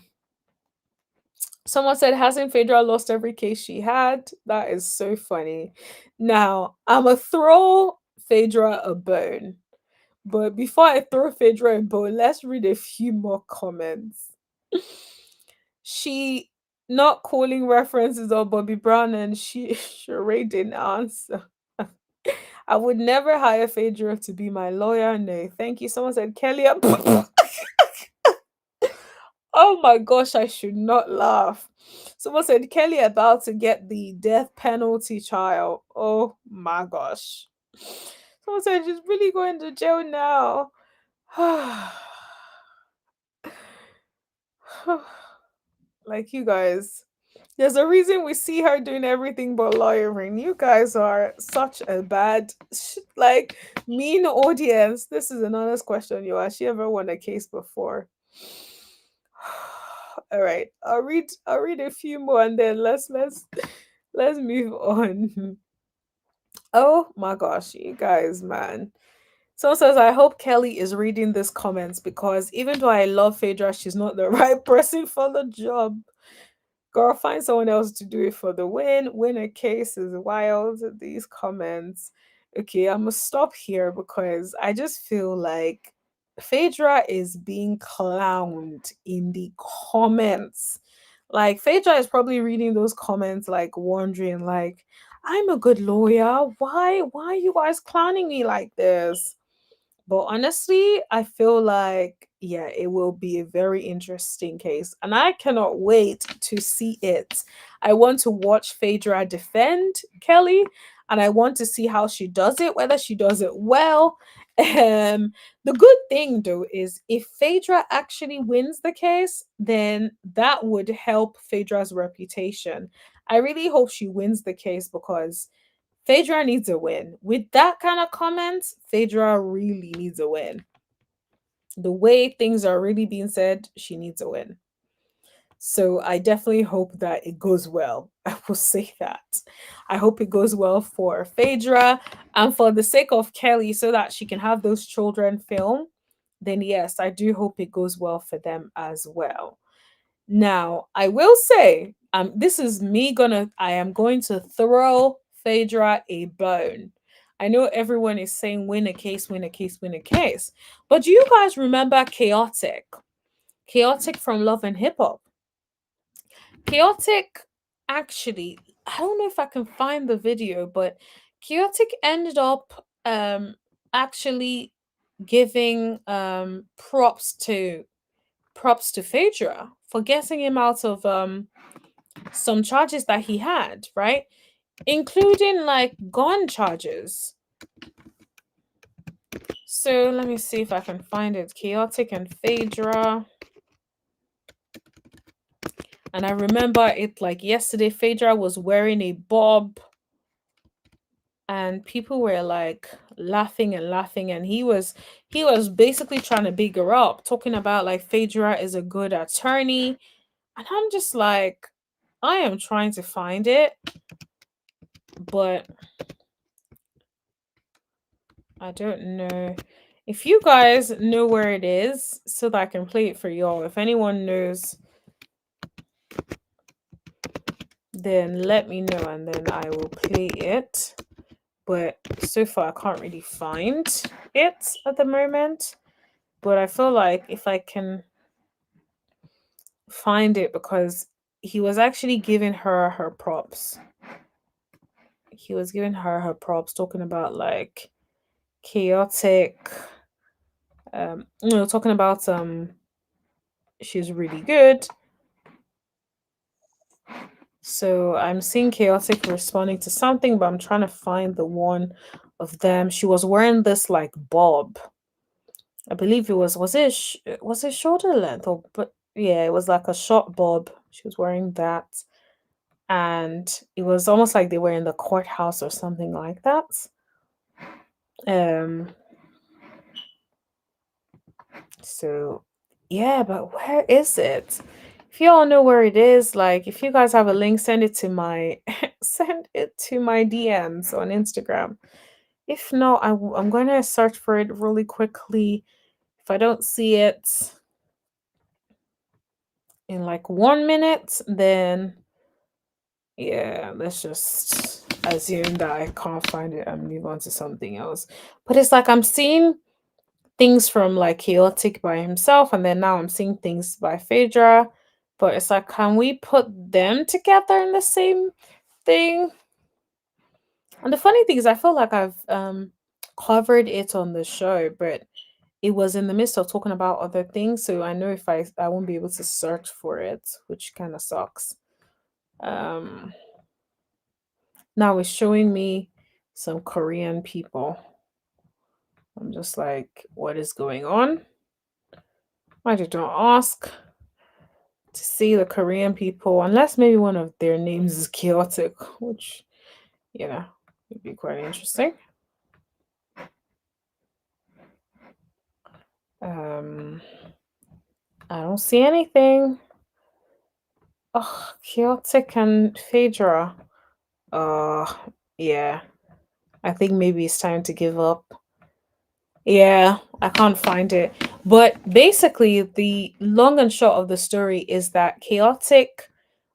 said, hasn't Phaedra lost every case she had? That is so funny. Now, I'm a throw Phaedra a bone. But before I throw Phaedra a bone, let's read a few more comments. She not calling references of Bobby Brown and she Sheree didn't answer. I would never hire Phaedra to be my lawyer. No, thank you. Someone said Kelly. Oh my gosh, I should not laugh. Someone said Kelly about to get the death penalty trial. Oh my gosh. Someone said she's really going to jail now. Like, you guys, there's a reason we see her doing everything but lawyering. You guys are such a bad, like, mean audience. This is an honest question. You has she ever won a case before? All right, I'll read a few more and then let's move on. Oh my gosh, you guys, man. Someone says, I hope Kelly is reading these comments because even though I love Phaedra, she's not the right person for the job. Girl, find someone else to do it for the win. Win a case is wild. These comments. Okay, I'm gonna stop here because I just feel like Phaedra is being clowned in the comments. Like, Phaedra is probably reading those comments, like wondering, like, I'm a good lawyer. Why are you guys clowning me like this? But honestly, I feel like, yeah, it will be a very interesting case. And I cannot wait to see it. I want to watch Phaedra defend Kelly. and I want to see how she does it, whether she does it well. The good thing though is if Phaedra actually wins the case, then that would help Phaedra's reputation. I really hope she wins the case because Phaedra needs a win. With that kind of comments, Phaedra really needs a win. The way things are really being said, she needs a win. So I definitely hope that it goes well. I will say that. I hope it goes well for Phaedra and for the sake of Kelly so that she can have those children film. Then yes, I do hope it goes well for them as well. Now, I will say, this is me I am going to throw Phaedra a bone. I know everyone is saying win a case, win a case, win a case. But do you guys remember Chaotic? Chaotic from Love and Hip Hop. Chaotic actually, I don't know if I can find the video, but Chaotic ended up actually giving props to Phaedra for getting him out of some charges that he had, right? Including like gun charges. So let me see if I can find it. Chaotic and Phaedra. And I remember it like yesterday, Phaedra was wearing a bob and people were like laughing and laughing, and he was basically trying to big her up, talking about like Phaedra is a good attorney. And I'm just like, I am trying to find it, but I don't know. If you guys know where it is so that I can play it for y'all, if anyone knows, then let me know and then I will play it. But so far I can't really find it at the moment. But I feel like if I can find it, because he was actually giving her props. He was giving her props, talking about like chaotic talking about she's really good. So I'm seeing chaotic responding to something, but I'm trying to find the one of them. She was wearing this like bob. I believe was it shoulder length, or but yeah, it was like a short bob. She was wearing that, and it was almost like they were in the courthouse or something like that. Um. So yeah, but where is it? If you all know where it is, like if you guys have a link, send it to my send it to my DMs on Instagram. If not, I'm going to search for it really quickly. If I don't see it in like 1 minute, then yeah, let's just assume that I can't find it and move on to something else. But it's like I'm seeing things from like chaotic by himself, and then now I'm seeing things by Phaedra. But it's like, can we put them together in the same thing? And the funny thing is, I feel like I've covered it on the show, but it was in the midst of talking about other things, so I know if I won't be able to search for it, which kind of sucks. Um, Now it's showing me some Korean people. I'm just like, what is going on? I did not ask to see the Korean people, unless maybe one of their names is chaotic, which, you know, would be quite interesting. Um, I don't see anything. Oh, chaotic and Phaedra. Yeah. I think maybe it's time to give up. Yeah, I can't find it. But basically, the long and short of the story is that chaotic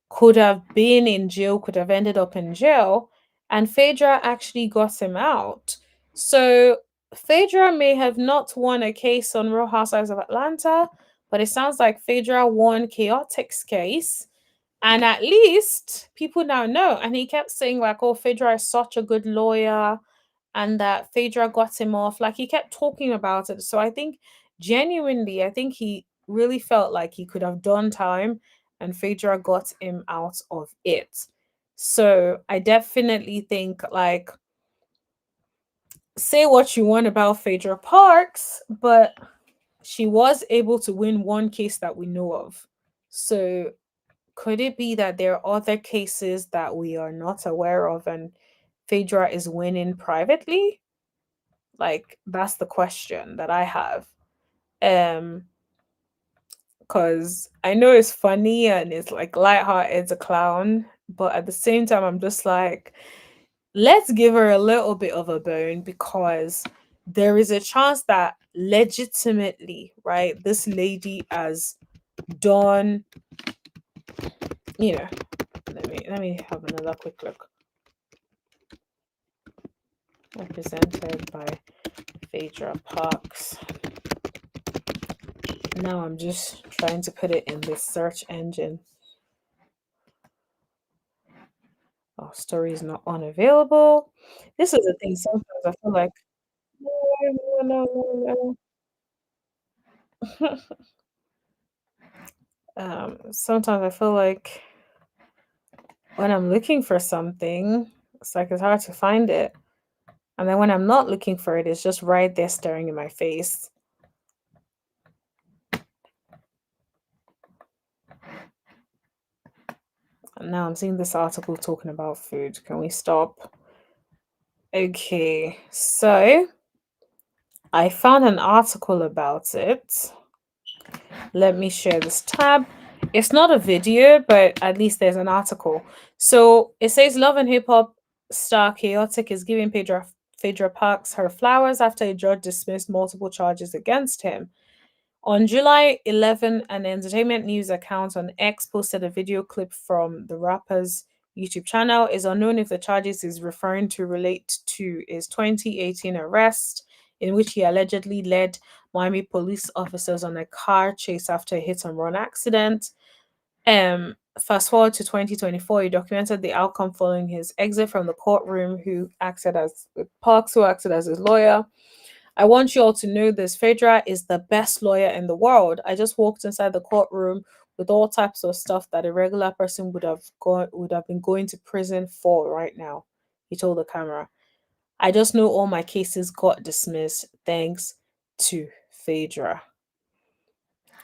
could have been in jail, could have ended up in jail, and Phaedra actually got him out. So Phaedra may have not won a case on Real Housewives of Atlanta, but it sounds like Phaedra won Chaotic's case. And at least people now know. And he kept saying, like, oh, Phaedra is such a good lawyer and that Phaedra got him off. Like, he kept talking about it. So I think genuinely, I think he really felt like he could have done time and Phaedra got him out of it. So I definitely think like say what you want about Phaedra Parks, but she was able to win one case that we know of. So could it be that there are other cases that we are not aware of and Phaedra is winning privately? Like that's the question that I have. Um because I know it's funny and it's like lighthearted, it's a clown, but at the same time I'm just like, let's give her a little bit of a bone because there is a chance that legitimately, right, this lady has done, you know, let me have another quick look. Represented by Phaedra Parks. Now I'm just trying to put it in the search engine. Oh, story is not unavailable. This is the thing. Sometimes I feel like, no, no, no, no. Sometimes I feel like when I'm looking for something, it's like it's hard to find it. And then when I'm not looking for it, it's just right there staring in my face. And now I'm seeing this article talking about food. Can we stop? Okay, so I found an article about it. Let me share this tab. It's not a video, but at least there's an article. So it says Love and Hip Hop star Chaotic is giving Phaedra Parks her flowers after a judge dismissed multiple charges against him. On July 11, an entertainment news account on X posted a video clip from the rapper's YouTube channel. It's unknown if the charges is referring to relate to his 2018 arrest, in which he allegedly led Miami police officers on a car chase after a hit and run accident. Fast forward to 2024, he documented the outcome following his exit from the courtroom, Parks, who acted as his lawyer. I want you all to know this. Phaedra is the best lawyer in the world. I just walked inside the courtroom with all types of stuff that a regular person would have been going to prison for right now. He told the camera. I just know all my cases got dismissed thanks to Phaedra.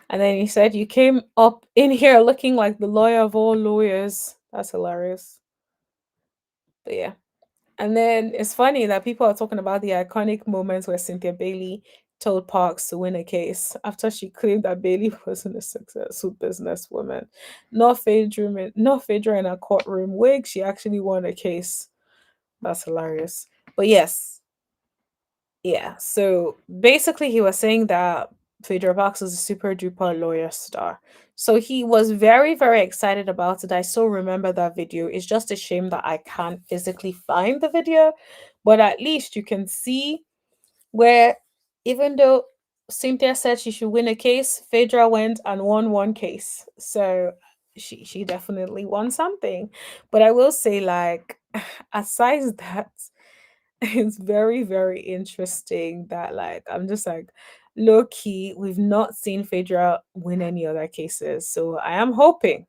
And then he said, you came up in here looking like the lawyer of all lawyers. That's hilarious. But yeah. And then it's funny that people are talking about the iconic moments where Cynthia Bailey told Parks to win a case after she claimed that Bailey wasn't a successful businesswoman. Not Phaedra in a courtroom wig. She actually won a case. That's hilarious. But yes, yeah. So basically, he was saying that Phaedra Parks is a super duper lawyer star. So he was very, very excited about it. I still remember that video. It's just a shame that I can't physically find the video, but at least you can see where, even though Cynthia said she should win a case, Phaedra went and won one case. So she definitely won something. But I will say, like, aside that, it's very, very interesting that like I'm just like low key, we've not seen Phaedra win any other cases. So I am hoping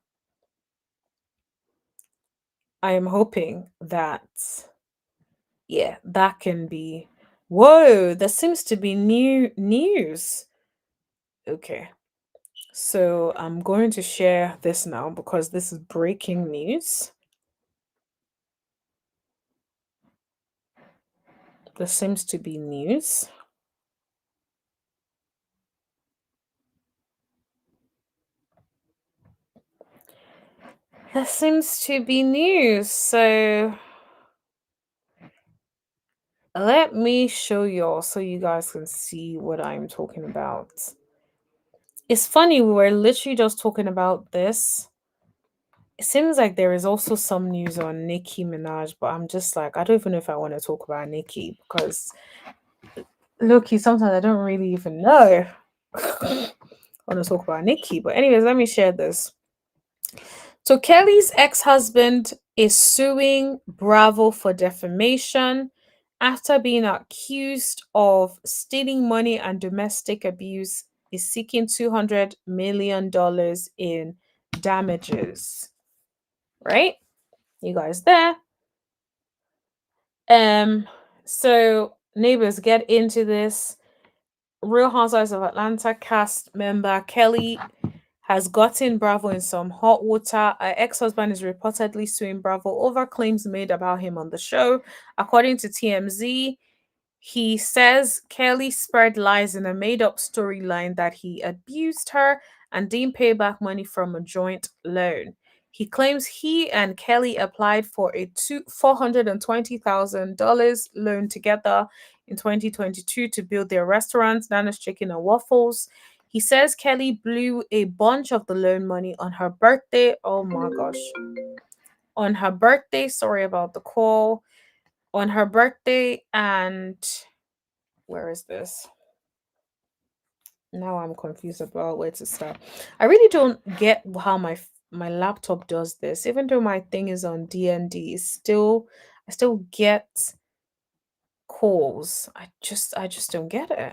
that yeah, that can be whoa, there seems to be new news. Okay. So I'm going to share this now because this is breaking news. There seems to be news. There seems to be news. So let me show y'all so you guys can see what I'm talking about. It's funny, we were literally just talking about this. It seems like there is also some news on Nicki Minaj, but I'm just like, I don't even know if I want to talk about Nicki because look, sometimes I don't really even know. I want to talk about Nicki, but anyways, let me share this. So Kelly's ex-husband is suing Bravo for defamation after being accused of stealing money and domestic abuse. Is seeking $200 million in damages. Right? You guys there? Um, so Neighbors, get into this. Real Housewives of Atlanta cast member Kelly has gotten Bravo in some hot water. Her ex husband is reportedly suing Bravo over claims made about him on the show. According to TMZ, he says Kelly spread lies in a made up storyline that he abused her and didn't pay back money from a joint loan. He claims he and Kelly applied for a $420,000 loan together in 2022 to build their restaurants, Nana's Chicken and Waffles. He says Kelly blew a bunch of the loan money on her birthday. Oh my gosh. On her birthday, sorry about the call. On her birthday, and where is this? Now I'm confused about where to start. I really don't get how my laptop does this. Even though my thing is on DND, I still get calls. I just don't get it.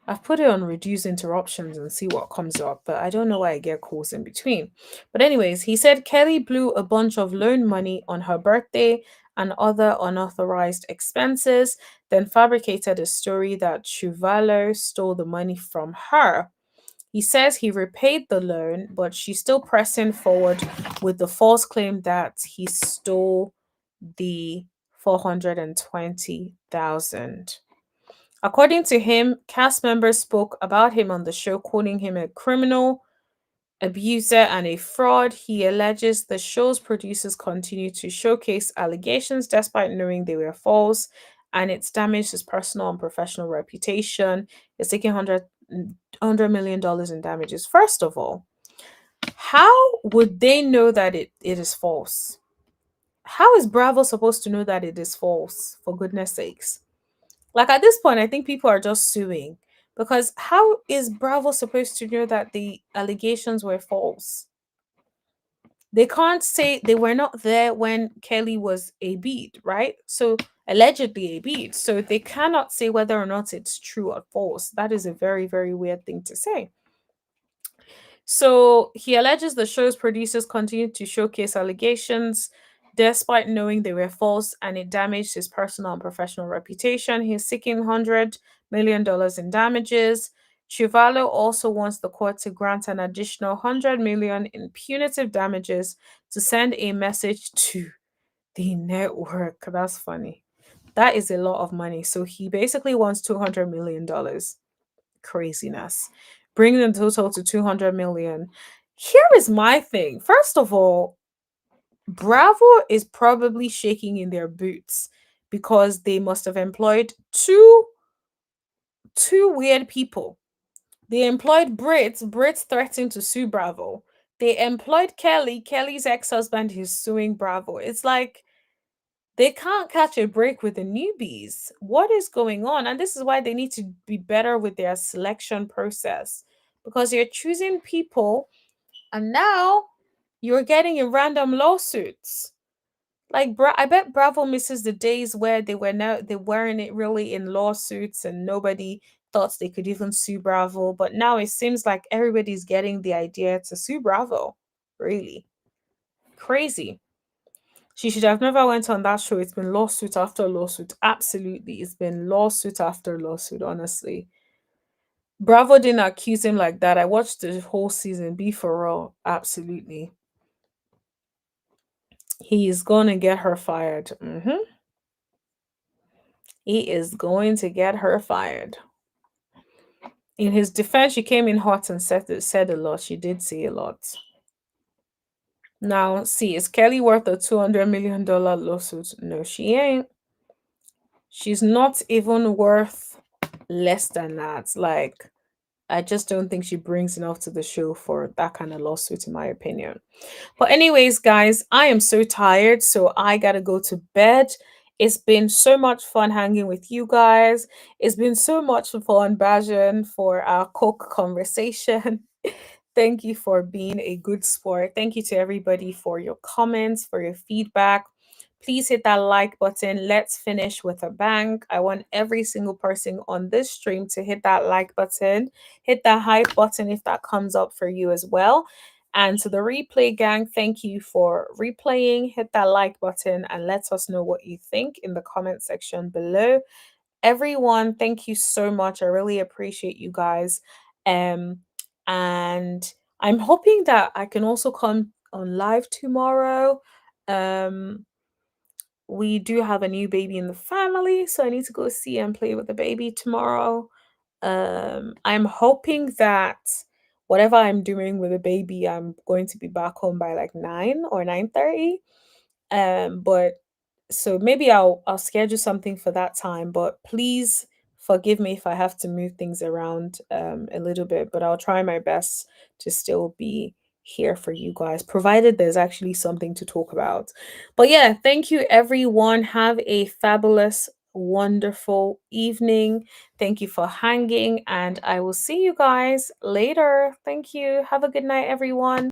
I've put it on reduce interruptions and see what comes up, but I don't know why I get calls in between. But anyways, he said Kelly blew a bunch of loan money on her birthday and other unauthorized expenses, then fabricated a story that Chuvalo stole the money from her. He says he repaid the loan, but she's still pressing forward with the false claim that he stole the 420,000. According to him, cast members spoke about him on the show, calling him a criminal, abuser, and a fraud. He alleges the show's producers continue to showcase allegations despite knowing they were false, and it's damaged his personal and professional reputation. It's taking $100 million in damages. First of all, how would they know that it is false? How is Bravo supposed to know that it is false, for goodness sakes? Like at this point, I think people are just suing because how is Bravo supposed to know that the allegations were false? They can't say they were not there when Kelly was a bead, right? So allegedly a bead. So they cannot say whether or not it's true or false. That is a very, very weird thing to say. So he alleges the show's producers continued to showcase allegations despite knowing they were false and it damaged his personal and professional reputation. He's seeking $100 million in damages. Chuvalo also wants the court to grant an additional $100 million in punitive damages to send a message to the network. That's funny. That is a lot of money. So he basically wants $200 million. Craziness. Bringing the total to 200 million. Here is my thing. First of all, Bravo is probably shaking in their boots because they must have employed two weird people. They employed Brits threatened to sue Bravo. They employed Kelly's ex-husband who's suing Bravo. It's like they can't catch a break with the newbies. What is going on? And this is why they need to be better with their selection process because you're choosing people and now you're getting in random lawsuits. Like I bet Bravo misses the days where they weren't really in lawsuits and nobody thought they could even sue Bravo. But now it seems like everybody's getting the idea to sue Bravo. Really crazy. She should have never went on that show. It's been lawsuit after lawsuit. Absolutely. It's been lawsuit after lawsuit, honestly. Bravo didn't accuse him like that. I watched the whole season. Be for real. Absolutely. He is going to get her fired. He is going to get her fired. In his defense, she came in hot and said a lot. She did say a lot. Now, see, is Kelly worth a $200 million lawsuit? No, she ain't. She's not even worth less than that. Like, I just don't think she brings enough to the show for that kind of lawsuit, in my opinion. But, anyways, guys, I am so tired, so I gotta go to bed. It's been so much fun hanging with you guys. It's been so much fun, Bajan, for our Coke conversation. Thank you for being a good sport. Thank you to everybody for your comments, for your feedback. Please hit that like button. Let's finish with a bang. I want every single person on this stream to hit that like button. Hit that hype button if that comes up for you as well. And to the replay gang, thank you for replaying. Hit that like button and let us know what you think in the comment section below. everyone, thank you so much. I really appreciate you guys. Um, and I'm hoping that I can also come on live tomorrow. Um, we do have a new baby in the family, so I need to go see and play with the baby tomorrow. I'm hoping that whatever I'm doing with the baby, I'm going to be back home by like 9 or 9:30. But so maybe I'll schedule something for that time, but please forgive me if I have to move things around a little bit, but I'll try my best to still be here for you guys, provided there's actually something to talk about. But yeah, thank you everyone. Have a fabulous, wonderful evening. Thank you for hanging, and I will see you guys later. Thank you. Have a good night, everyone.